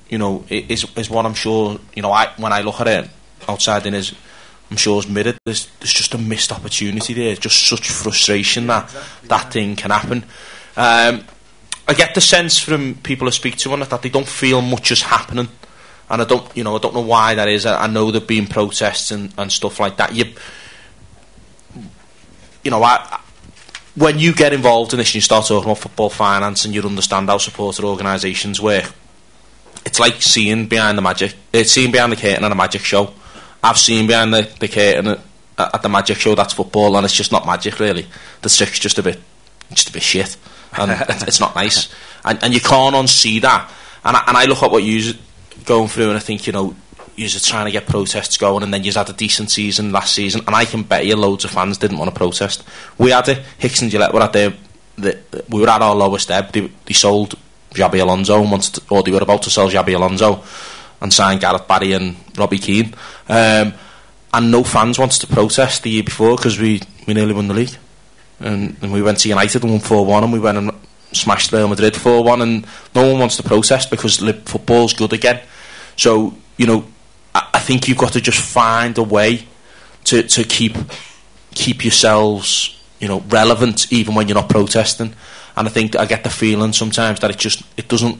you know, is what I'm sure, you know, when I look at it outside in is, I'm sure is mirrored. There's just a missed opportunity there. Just such frustration that thing can happen. I get the sense from people I speak to on it that they don't feel much is happening, and I don't know why that is. I know there've been protests and stuff like that. You know, when you get involved in this and you start talking about football finance and you understand how supporter organisations work, it's like seeing behind the curtain at a magic show. I've seen behind the curtain at the magic show that's football, and it's just not magic really. The trick's just a bit shit, and it's not nice, and you can't unsee that. And I look at what you're going through, and I think, you know, you're trying to get protests going, and then you had a decent season last season, and I can bet you loads of fans didn't want to protest. We had it. Hicks and Gillette were at we were at our lowest ebb. They sold Xabi Alonso or they were about to sell Xabi Alonso and sign Gareth Barry and Robbie Keane, and no fans wanted to protest the year before, because we nearly won the league, and we went to United and won 4-1, and we went and smashed Real Madrid 4-1, and no one wants to protest because football's good again. So, you know, I think you've got to just find a way to keep yourselves, you know, relevant even when you're not protesting. And I think that I get the feeling sometimes that it doesn't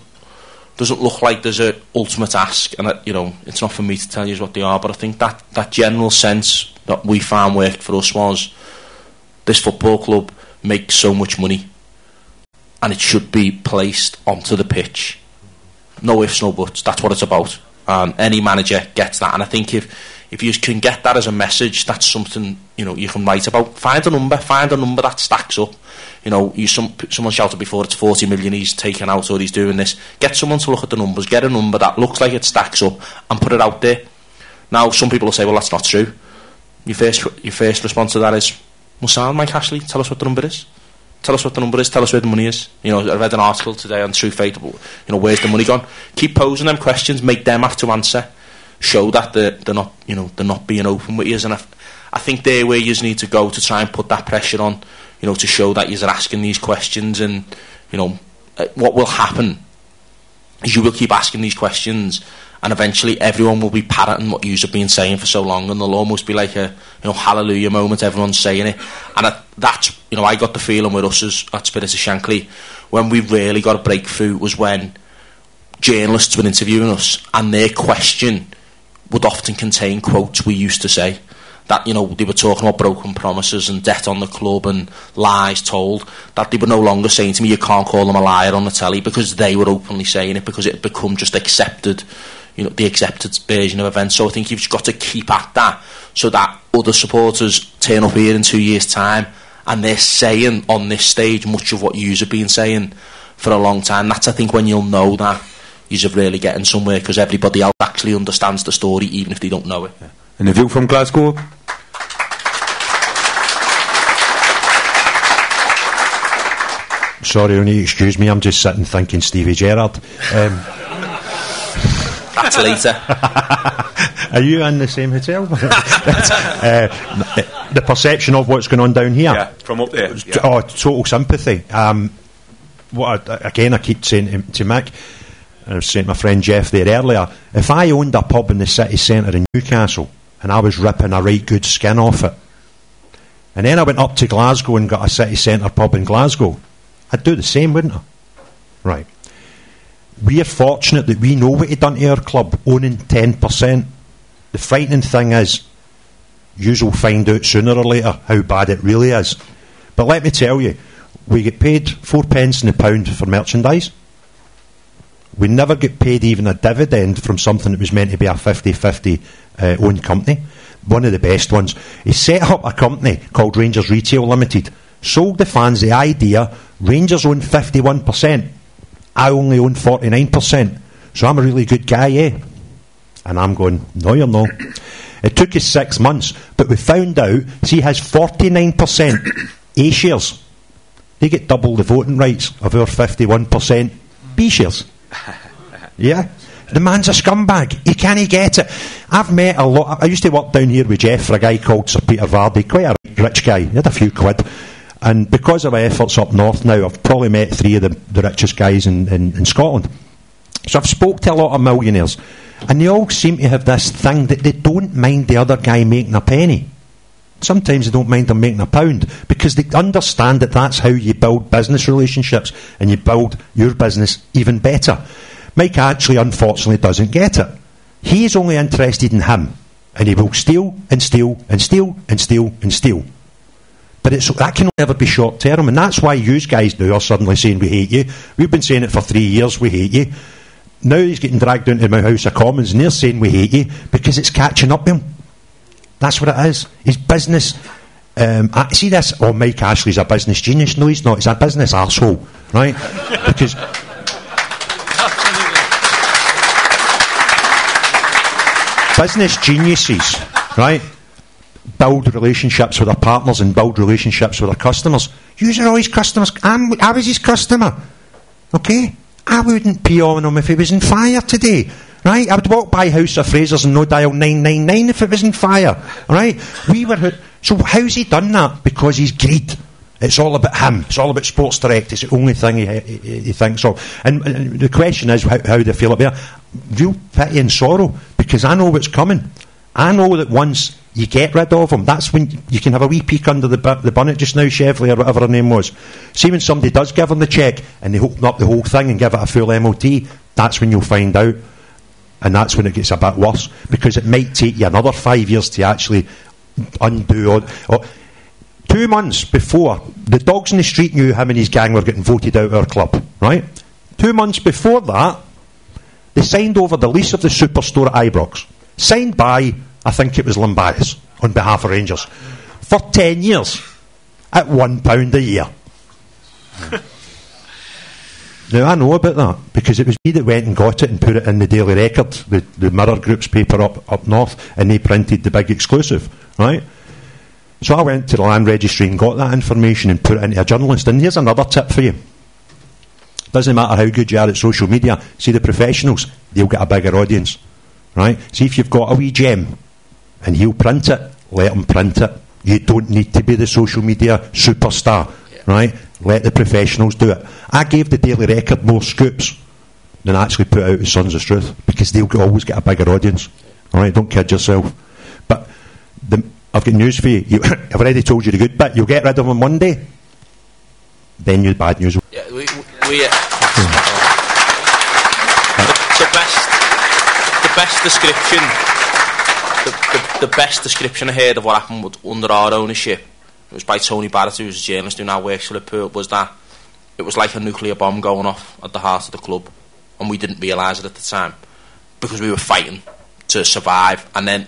look like there's an ultimate ask, and you know, it's not for me to tell you what they are. But I think that general sense that we found worked for us was, this football club makes so much money, and it should be placed onto the pitch. No ifs, no buts. That's what it's about. And any manager gets that, and I think if you can get that as a message, that's something, you know, you can write about. Find a number that stacks up. You know, someone shouted before, it's 40 million he's taken out, or he's doing this. Get someone to look at the numbers, get a number that looks like it stacks up, and put it out there. Now, some people will say, well, that's not true. Your first response to that is, well, sound, Mike Ashley, tell us what the number is. Tell us what the number is, tell us where the money is. You know, I read an article today on True Fate about, you know, where's the money gone? Keep posing them questions, make them have to answer. Show that they're not, you know, they're not being open with you. And I think they're where you need to go to try and put that pressure on, you know, to show that you're asking these questions. And, you know, what will happen is you will keep asking these questions, and eventually everyone will be parroting what you've been saying for so long, and there'll almost be like a, you know, hallelujah moment, everyone's saying it. And that's, you know, I got the feeling with us at Spirit of Shankly, when we really got a breakthrough was when journalists were interviewing us, and their question would often contain quotes we used to say. That, you know, they were talking about broken promises and debt on the club and lies told, that they were no longer saying to me, you can't call them a liar on the telly, because they were openly saying it, because it had become just accepted, you know, the accepted version of events. So I think you've just got to keep at that, so that other supporters turn up here in 2 years' time and they're saying on this stage much of what you've been saying for a long time. That's, I think, when you'll know that you're really getting somewhere, because everybody else actually understands the story, even if they don't know it. Yeah. And the view from Glasgow? Sorry, only excuse me, I'm just sitting thinking Stevie Gerrard. That's later. Are you in the same hotel? The perception of what's going on down here. Yeah, from up there. Yeah. Oh, total sympathy. Again, I keep saying to Mick, and I was saying to my friend Jeff there earlier, if I owned a pub in the city centre in Newcastle and I was ripping a right good skin off it, and then I went up to Glasgow and got a city centre pub in Glasgow, I'd do the same, wouldn't I? Right. We're fortunate that we know what he done to our club, owning 10%. The frightening thing is, you'll find out sooner or later how bad it really is. But let me tell you, we get paid 4 pence in the pound for merchandise. We never get paid even a dividend from something that was meant to be a 50-50 owned company. One of the best ones. He set up a company called Rangers Retail Limited, sold the fans the idea, Rangers own 51%, I only own 49%, so I'm a really good guy, eh? And I'm going, no you're not. It took us 6 months, but we found out, see, he has 49% A shares. They get double the voting rights of our 51% B shares. Yeah? The man's a scumbag. He can't get it. I've met a lot. I used to work down here with Jeff for a guy called Sir Peter Vardy, quite a rich guy. He had a few quid. And because of my efforts up north now, I've probably met 3 of the richest guys in Scotland. So I've spoke to a lot of millionaires, and they all seem to have this thing that they don't mind the other guy making a penny. Sometimes they don't mind them making a pound, because they understand that that's how you build business relationships and you build your business even better. Mike actually, unfortunately, doesn't get it. He is only interested in him, and he will steal and steal and steal and steal and steal. But that can never be short term, and that's why you guys now are suddenly saying we hate you. We've been saying it for 3 years, we hate you. Now he's getting dragged into my House of Commons and they're saying we hate you because it's catching up with him. That's what it is. His business. I see this. Oh, Mike Ashley's a business genius. No, he's not. He's a business arsehole, right? Because business geniuses, right, build relationships with their partners and build relationships with their customers. Yous are all his customers. I was his customer. Okay? I wouldn't pee on him if he was in fire today. Right? I would walk by House of Frasers and no dial 999 if it was in fire. Right? So how's he done that? Because he's greed. It's all about him. It's all about Sports Direct. It's the only thing he thinks of. And the question is, how do they feel up there? Real pity and sorrow, because I know what's coming. I know that once you get rid of him, that's when you can have a wee peek under the bonnet just now, Shankly, or whatever her name was. See, when somebody does give him the cheque and they open up the whole thing and give it a full MOT, that's when you'll find out. And that's when it gets a bit worse, because it might take you another 5 years to actually undo. 2 months before, the dogs in the street knew him and his gang were getting voted out of our club, right? 2 months before that, they signed over the lease of the superstore at Ibrox, signed by, I think it was Lombardi's, on behalf of Rangers, for 10 years, at £1 a year. Now, I know about that, because it was me that went and got it and put it in the Daily Record, the Mirror Group's paper up north, and they printed the big exclusive, right? So I went to the land registry and got that information and put it into a journalist. And here's another tip for you. Doesn't matter how good you are at social media, see the professionals, they'll get a bigger audience, right? See, if you've got a wee gem and he'll print it, let him print it. You don't need to be the social media superstar, right? Let the professionals do it. I gave the Daily Record more scoops than I actually put out as Sons of Struth, because they'll always get a bigger audience. Alright, don't kid yourself. But I've got news for you. I've already told you the good bit. You'll get rid of them one day, then you bad news. Yeah, the best description, the best description I heard of what happened under our ownership, it was by Tony Barrett, who's a journalist who now works for Liverpool, was that it was like a nuclear bomb going off at the heart of the club, and we didn't realise it at the time because we were fighting to survive. And then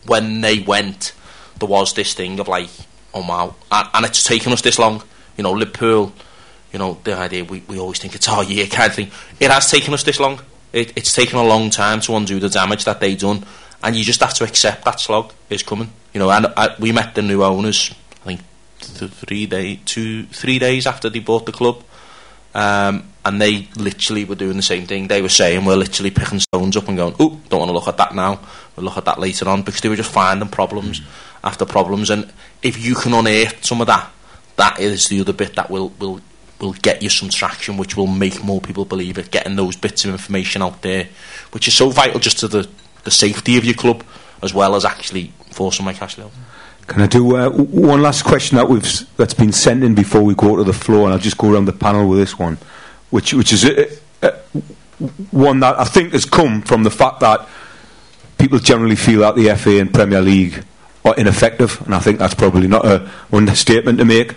when they went, there was this thing of like, oh wow, and it's taken us this long. You know, Liverpool, you know, the idea we always think it's our year kind of thing. It has taken us this long It's taken a long time to undo the damage that they done, and you just have to accept that slog is coming. You know, and we met the new owners, I think 3 days after they bought the club, and they literally were doing the same thing. They were saying, we're literally picking stones up and going, oh, don't want to look at that now, we'll look at that later on, because they were just finding problems after problems. And if you can unearth some of that, that is the other bit that will get you some traction, which will make more people believe it, getting those bits of information out there, which is so vital just to the safety of your club, as well as actually forcing Mike Ashley out. Can I do one last question that's been sent in before we go to the floor, and I'll just go around the panel with this one, which is one that I think has come from the fact that people generally feel that the FA and Premier League are ineffective, and I think that's probably not an understatement to make.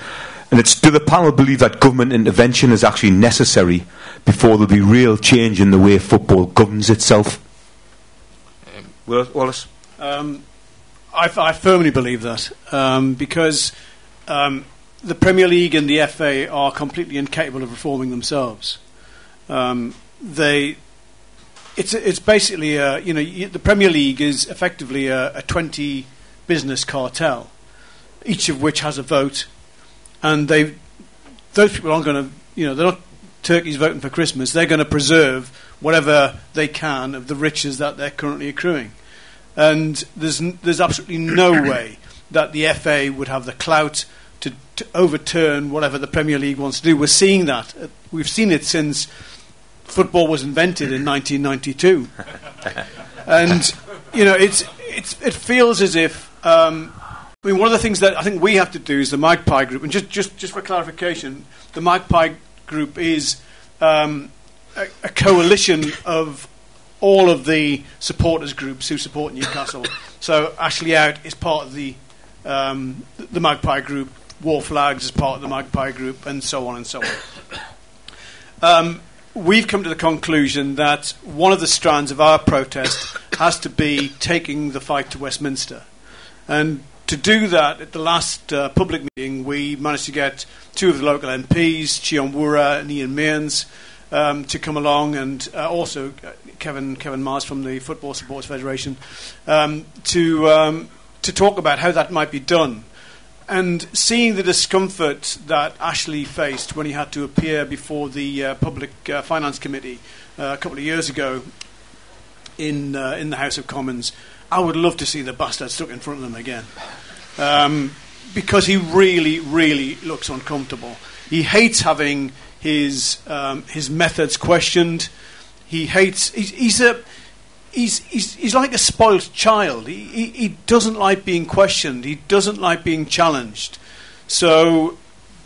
And it's, do the panel believe that government intervention is actually necessary before there'll be real change in the way football governs itself? Wallace? I firmly believe that, because the Premier League and the FA are completely incapable of reforming themselves. It's basically the Premier League is effectively a 20 business cartel, each of which has a vote, and those people aren't going to, they're not turkeys voting for Christmas. They're going to preserve whatever they can of the riches that they're currently accruing. And there's absolutely no way that the FA would have the clout to overturn whatever the Premier League wants to do. We're seeing that. We've seen it since football was invented in 1992. And, it feels as if... one of the things that I think we have to do is the Magpie Group, and just for clarification, the Magpie Group is a coalition of all of the supporters groups who support Newcastle. So Ashley Out is part of the Magpie Group, War Flags is part of the Magpie Group, and so on and so on. We've come to the conclusion that one of the strands of our protest has to be taking the fight to Westminster. And to do that, at the last public meeting, we managed to get two of the local MPs, Chion Wura and Ian Mearns, to come along, and also Kevin Mars from the Football Supporters Federation, to talk about how that might be done. And seeing the discomfort that Ashley faced when he had to appear before the Public Finance Committee a couple of years ago in the House of Commons, I would love to see the bastard stuck in front of them again, because he really, really looks uncomfortable. He hates having his methods questioned. He hates. He's like a spoilt child. He doesn't like being questioned. He doesn't like being challenged. So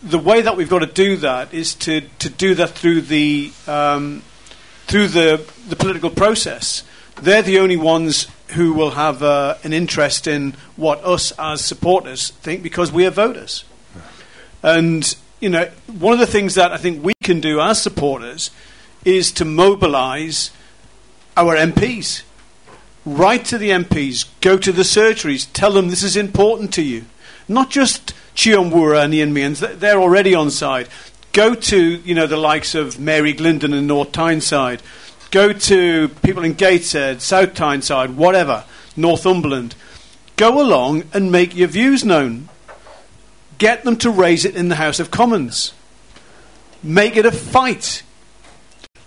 the way that we've got to do that is to do that through the political process. They're the only ones who will have an interest in what us as supporters think, because we are voters. And one of the things that I think we can do as supporters is to mobilise our MPs. Write to the MPs, go to the surgeries, tell them this is important to you. Not just Chion Wura and Ian Mearns, they're already on side. Go to the likes of Mary Glindon and North Tyneside. Go to people in Gateshead, South Tyneside, whatever, Northumberland. Go along and make your views known. Get them to raise it in the House of Commons. Make it a fight.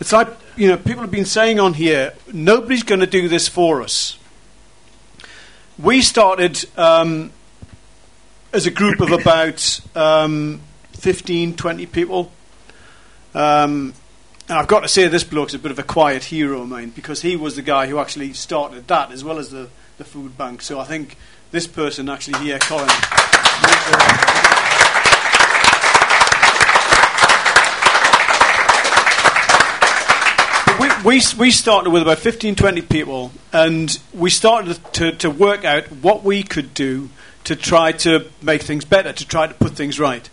It's like, people have been saying on here, nobody's going to do this for us. We started as a group of about 15, 20 people. And I've got to say, this bloke's a bit of a quiet hero of mine, because he was the guy who actually started that, as well as the food bank. So I think this person actually here, Colin... We started with about 15, 20 people, and we started to work out what we could do to try to make things better, to try to put things right.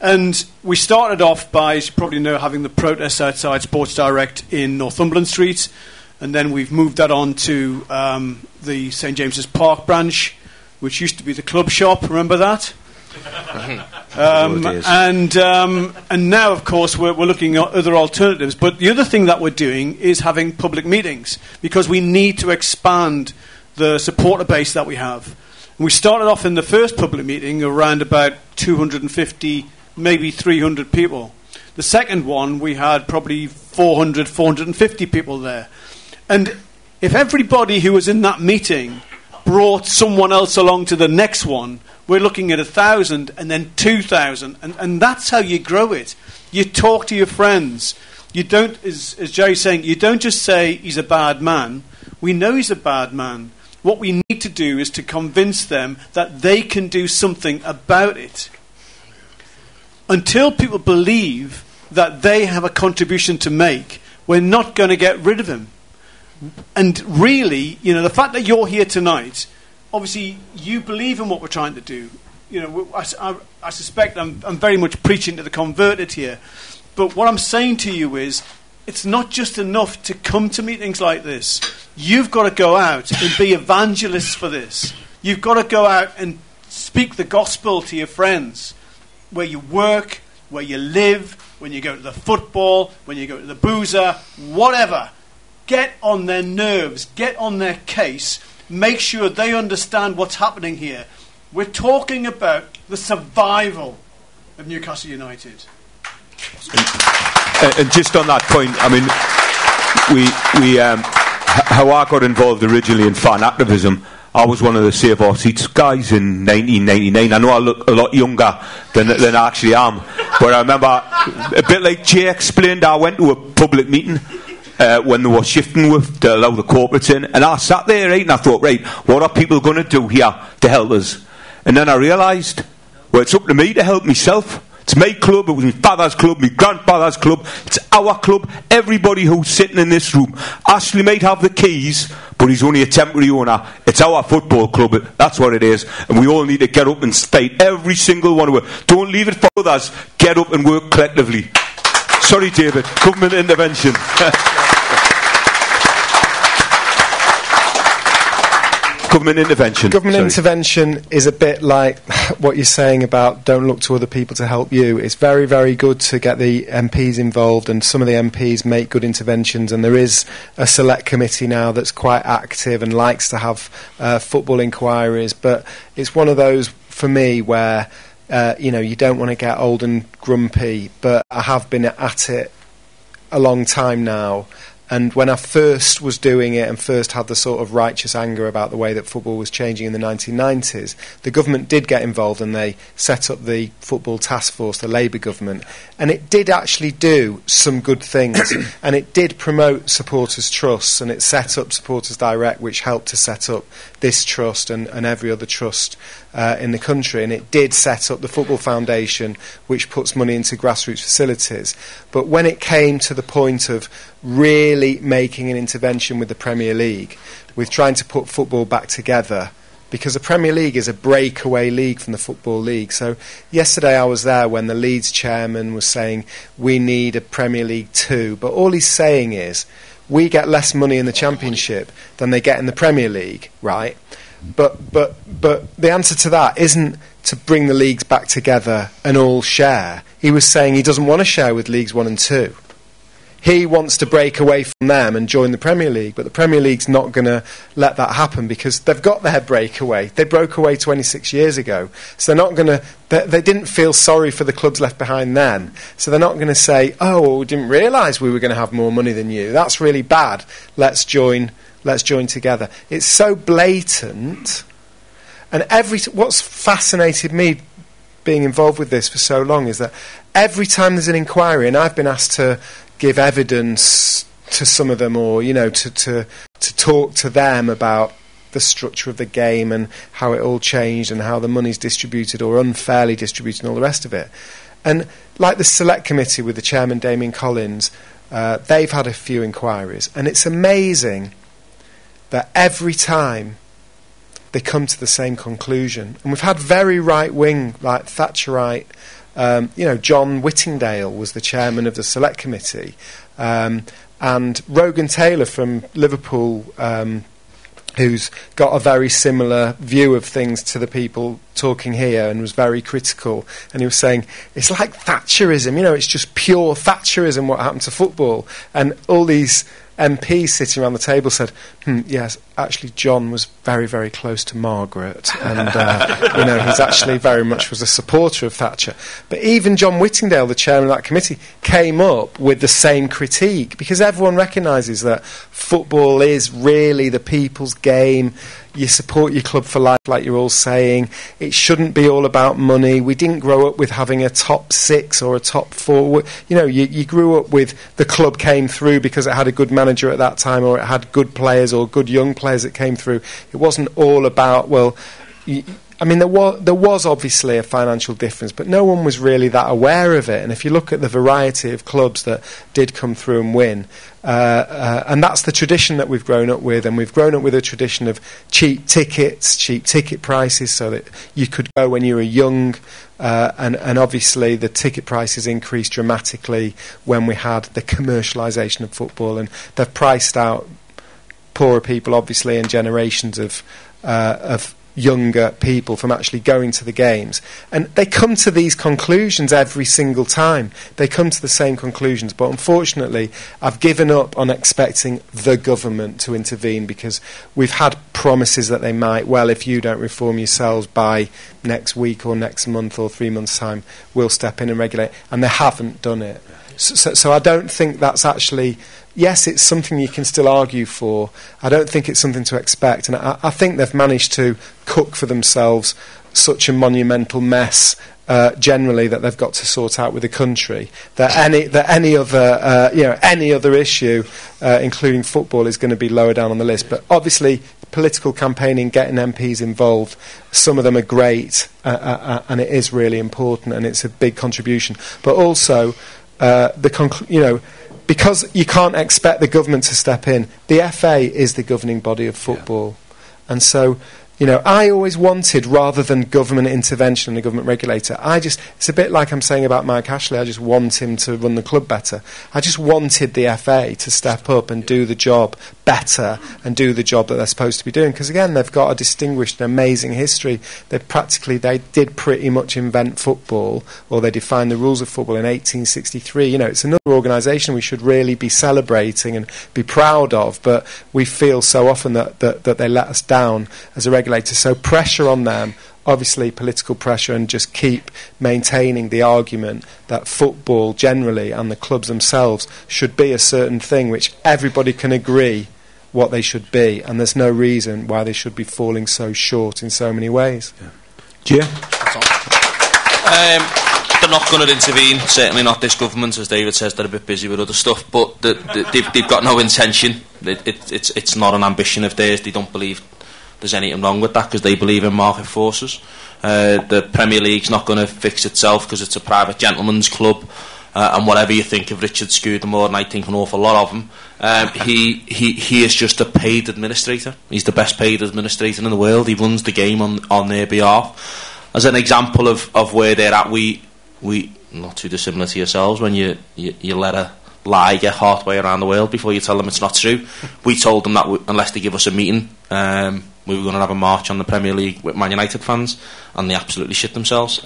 And we started off by, as you probably know, having the protests outside Sports Direct in Northumberland Street, and then we've moved that on to the St James's Park branch, which used to be the club shop, remember that? And now, of course, we're looking at other alternatives. But the other thing that we're doing is having public meetings, because we need to expand the supporter base that we have. And we started off in the first public meeting around about 250, maybe 300 people. The second one, we had probably 400, 450 people there. And if everybody who was in that meeting brought someone else along to the next one, we're looking at 1,000 and then 2,000, and that's how you grow it. You talk to your friends. You don't, as Jerry's saying, you don't just say he's a bad man. We know he's a bad man. What we need to do is to convince them that they can do something about it. Until people believe that they have a contribution to make, we're not going to get rid of him. And really, the fact that you're here tonight, obviously, you believe in what we're trying to do. I suspect I'm very much preaching to the converted here. But what I'm saying to you is, it's not just enough to come to meetings like this. You've got to go out and be evangelists for this. You've got to go out and speak the gospel to your friends, where you work, where you live, when you go to the football, when you go to the boozer, whatever. Get on their nerves, get on their case. Make sure they understand what's happening here. We're talking about the survival of Newcastle United. And just on that point, I mean, how I got involved originally in fan activism, I was one of the Save Our Seats guys in 1999. I know I look a lot younger than I actually am, but I remember, a bit like Jay explained, I went to a public meeting when they were shifting with to allow the corporates in, and I sat there, right, and I thought, right, what are people going to do here to help us? And then I realised, well, it's up to me to help myself. It's my club, it was my father's club, my grandfather's club, it's our club, everybody who's sitting in this room. Ashley might have the keys, but he's only a temporary owner. It's our football club, that's what it is, and we all need to get up and fight, every single one of us. Don't leave it for others, get up and work collectively. Sorry, David, government intervention. Government intervention. Government intervention is a bit like what you're saying about don't look to other people to help you. It's very, very good to get the MPs involved, and some of the MPs make good interventions, and there is a select committee now that's quite active and likes to have football inquiries, but it's one of those, for me, where you don't want to get old and grumpy, but I have been at it a long time now. And when I first was doing it and first had the sort of righteous anger about the way that football was changing in the 1990s, the government did get involved and they set up the Football Task Force, the Labour government, and it did actually do some good things. And it did promote supporters' trusts, and it set up Supporters Direct, which helped to set up this trust and every other trust in the country. And it did set up the Football Foundation, which puts money into grassroots facilities. But when it came to the point of really making an intervention with the Premier League, with trying to put football back together, because the Premier League is a breakaway league from the Football League. So yesterday I was there when the Leeds chairman was saying we need a Premier League 2, but all he's saying is we get less money in the Championship than they get in the Premier League, right? But the answer to that isn't to bring the leagues back together and all share. He was saying he doesn't want to share with Leagues 1 and 2. He wants to break away from them and join the Premier League, but the Premier League's not going to let that happen because they've got their breakaway. They broke away 26 years ago, so they're not going to. They didn't feel sorry for the clubs left behind then, so they're not going to say, "Oh, well, we didn't realise we were going to have more money than you. That's really bad. Let's join together." It's so blatant, and what's fascinated me being involved with this for so long is that every time there's an inquiry, and I've been asked to give evidence to some of them, or to talk to them about the structure of the game and how it all changed and how the money's distributed or unfairly distributed and all the rest of it. And like the select committee with the chairman Damien Collins, they've had a few inquiries, and it's amazing that every time they come to the same conclusion. And we've had very right-wing, like Thatcherite. John Whittingdale was the chairman of the select committee, and Rogan Taylor from Liverpool, who's got a very similar view of things to the people talking here and was very critical, and he was saying it's like Thatcherism, it's just pure Thatcherism what happened to football. And all these MPs sitting around the table said, yes, actually John was very, very close to Margaret, and he's actually very much was a supporter of Thatcher. But even John Whittingdale, the chairman of that committee, came up with the same critique, because everyone recognises that football is really the people's game. You support your club for life, like you're all saying. It shouldn't be all about money. We didn't grow up with having a top 6 or a top 4. You grew up with the club came through because it had a good manager at that time, or it had good players or good young players that came through. It wasn't all about, there was obviously a financial difference, but no one was really that aware of it. And if you look at the variety of clubs that did come through and win, and that's the tradition that we've grown up with, and we've grown up with a tradition of cheap ticket prices, so that you could go when you were young, and obviously the ticket prices increased dramatically when we had the commercialisation of football, and they've priced out poorer people, obviously, and generations of younger people from actually going to the games. And they come to these conclusions every single time. They come to the same conclusions. But unfortunately, I've given up on expecting the government to intervene, because we've had promises that they might. Well, if you don't reform yourselves by next week or next month or 3 months' time, we'll step in and regulate. And they haven't done it. So I don't think that's actually... Yes, it's something you can still argue for. I don't think it's something to expect. And I think they've managed to cook for themselves such a monumental mess generally that they've got to sort out with the country, that any other issue, including football, is going to be lower down on the list. But obviously, political campaigning, getting MPs involved, some of them are great, and it is really important, and it's a big contribution. But also, because you can't expect the government to step in, the FA is the governing body of football. And so, I always wanted, rather than government intervention and a government regulator, it's a bit like I'm saying about Mike Ashley, I just want him to run the club better. I just wanted the FA to step up and do the job better and do the job that they're supposed to be doing. Because again, they've got a distinguished and amazing history. They did pretty much invent football, or they defined the rules of football in 1863. It's another organisation we should really be celebrating and be proud of, but we feel so often that they let us down as a regulator. So pressure on them, obviously political pressure, and just keep maintaining the argument that football generally and the clubs themselves should be a certain thing which everybody can agree what they should be, and there's no reason why they should be falling so short in so many ways. They're not going to intervene, certainly not this government. As David says, they're a bit busy with other stuff, but they've got no intention. It's not an ambition of theirs. They don't believe there's anything wrong with that, because they believe in market forces. The Premier League's not going to fix itself because it's a private gentleman's club, and whatever you think of Richard Scudamore, and I think an awful lot of him, he is just a paid administrator. He's the best paid administrator in the world. He runs the game on their behalf. As an example of where they're at, we not too dissimilar to yourselves, when you let a lie get halfway around the world before you tell them it's not true. We told them that unless they give us a meeting, we were going to have a march on the Premier League with Man United fans, and they absolutely shit themselves.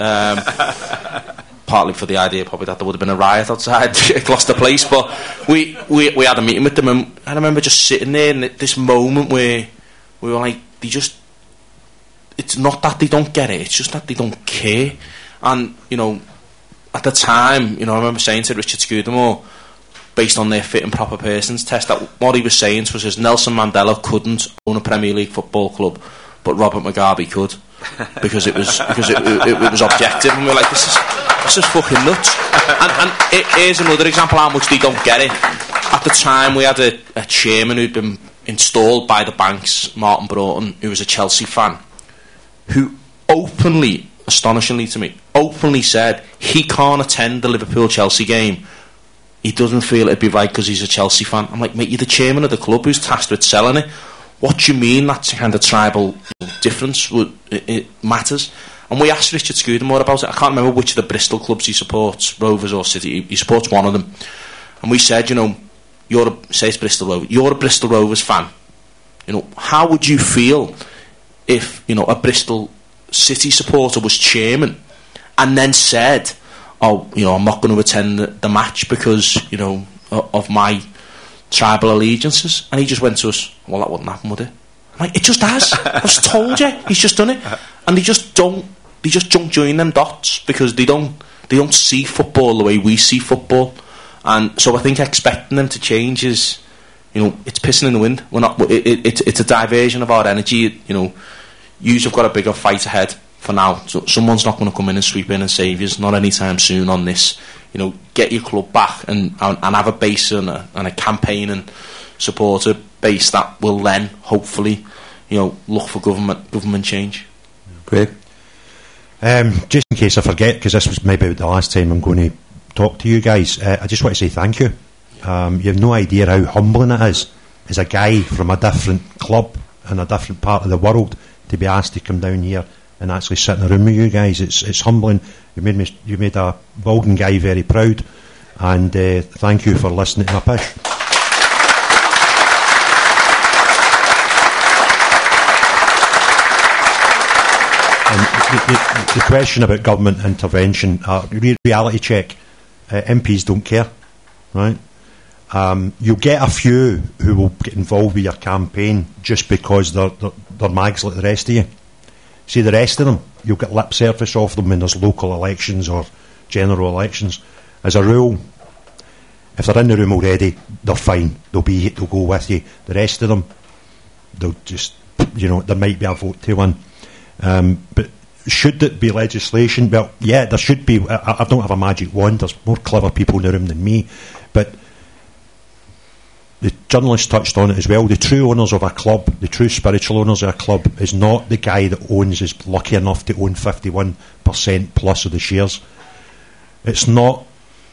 Partly for the idea probably that there would have been a riot outside Gloucester Place, but we had a meeting with them, and I remember just sitting there in this moment where we were like, it's not that they don't get it, it's just that they don't care. And at the time, I remember saying to Richard Scudamore, based on their fit and proper persons test, that what he was saying to us is Nelson Mandela couldn't own a Premier League football club, but Robert Mugabe could, because it was objective. And we're like, this is fucking nuts. And here's another example how much they don't get it. At the time, we had a chairman who'd been installed by the banks, Martin Broughton, who was a Chelsea fan, who openly, astonishingly to me, said he can't attend the Liverpool-Chelsea game. He doesn't feel it'd be right because he's a Chelsea fan. I'm like, mate, you're the chairman of the club who's tasked with selling it. What do you mean that kind of tribal difference it matters? And we asked Richard Scudamore about it. I can't remember which of the Bristol clubs he supports, Rovers or City. He supports one of them. And we said, say it's Bristol Rovers. You're a Bristol Rovers fan. How would you feel if, a Bristol City supporter was chairman, and then said, "Oh, I'm not going to attend the match because of my tribal allegiances," and he just went to us, "Well, that wouldn't happen, would it?" I'm like, "It just has. I've just told you, he's just done it," and they just don't join them dots because they don't see football the way we see football, and so I think expecting them to change is, it's pissing in the wind. We're not. It's a diversion of our energy. You've got a bigger fight ahead for now. So someone's not going to come in and sweep in and save you. Not anytime soon on this. Get your club back and have a base and a campaign and supporter base that will then hopefully, look for government change. Great. Just in case I forget, because this was maybe the last time I'm going to talk to you guys, I just want to say thank you. You have no idea how humbling it is as a guy from a different club in a different part of the world to be asked to come down here and actually sit in a room with you guys. It's humbling. You made a Walden guy very proud, and thank you for listening to my pitch. And the question about government intervention, reality check, MPs don't care, right? You'll get a few who will get involved with your campaign just because they're mags like the rest of you. See, the rest of them, you'll get lip service off them when there's local elections or general elections. As a rule, if they're in the room already, they're fine. They'll go with you. The rest of them, they'll just, there might be a vote to win. But should it be legislation? Well, yeah, there should be. I don't have a magic wand. There's more clever people in the room than me. But the journalist touched on it as well. The true owners of a club, the true spiritual owners of a club, is not the guy that is lucky enough to own 51% plus of the shares. It's not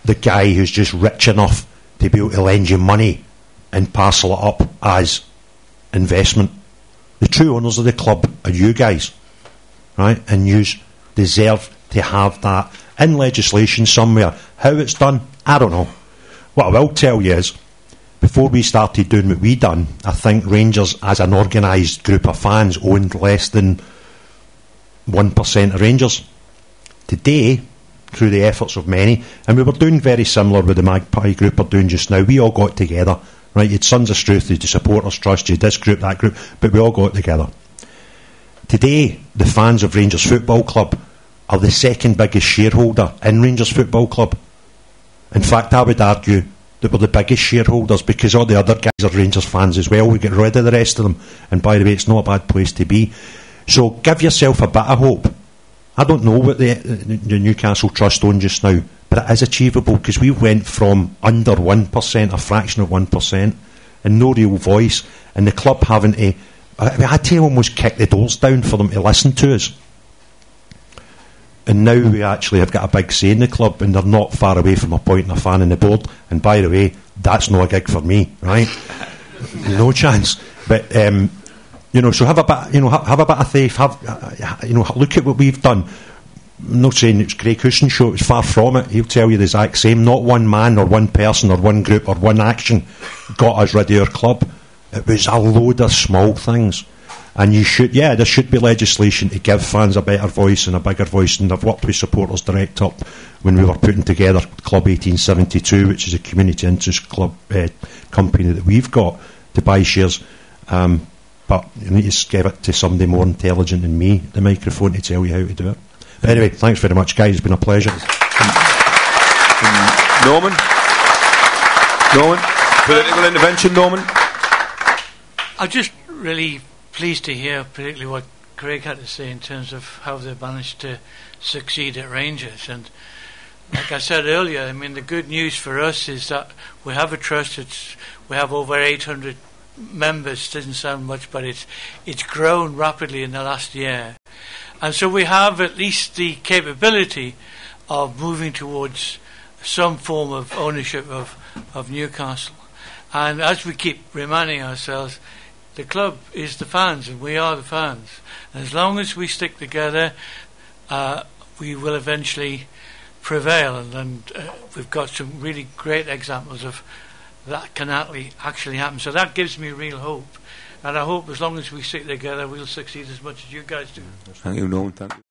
the guy who's just rich enough to be able to lend you money and parcel it up as investment. The true owners of the club are you guys, right? And you deserve to have that in legislation somewhere. How it's done, I don't know. What I will tell you is, before we started doing what we done, I think Rangers as an organised group of fans owned less than 1% of Rangers. Today, through the efforts of many, and we were doing very similar with the Magpie group are doing just now, we all got together, right? You had Sons of Struth, you had the Supporters Trust, you had this group, that group, but we all got together. Today, the fans of Rangers Football Club are the second biggest shareholder in Rangers Football Club. In fact, I would argue that we're the biggest shareholders because all the other guys are Rangers fans as well. We get rid of the rest of them, and by the way, it's not a bad place to be. So give yourself a bit of hope. I don't know what the Newcastle Trust own just now, but it is achievable because we went from under 1%, a fraction of 1%, and no real voice, and the club having to, I had to almost kick the doors down for them to listen to us. And now we actually have got a big say in the club, and they're not far away from appointing a fan on the board. And by the way, that's not a gig for me, right? No chance. But so have a bit, have a bit of faith. Look at what we've done. I'm not saying it's Craig Houston's show. It's far from it. He'll tell you the exact same. Not one man or one person or one group or one action got us rid of our club. It was a load of small things. And there should be legislation to give fans a better voice and a bigger voice. And I've worked with Supporters Direct Up when we were putting together Club 1872, which is a community interest club company that we've got to buy shares. But you need to give it to somebody more intelligent than me, the microphone, to tell you how to do it. But anyway, thanks very much, guys. It's been a pleasure. Norman, political intervention, Norman. I'm just really pleased to hear particularly what Craig had to say in terms of how they managed to succeed at Rangers. And like I said earlier, I mean, the good news for us is that we have a trust. We have over 800 members. Doesn't sound much, but it's grown rapidly in the last year. And so we have at least the capability of moving towards some form of ownership of Newcastle. And as we keep reminding ourselves, the club is the fans and we are the fans. And as long as we stick together, we will eventually prevail. And we've got some really great examples of that can actually happen. So that gives me real hope And I hope as long as we stick together, we'll succeed as much as you guys do. Thank you, Norman. Thank you.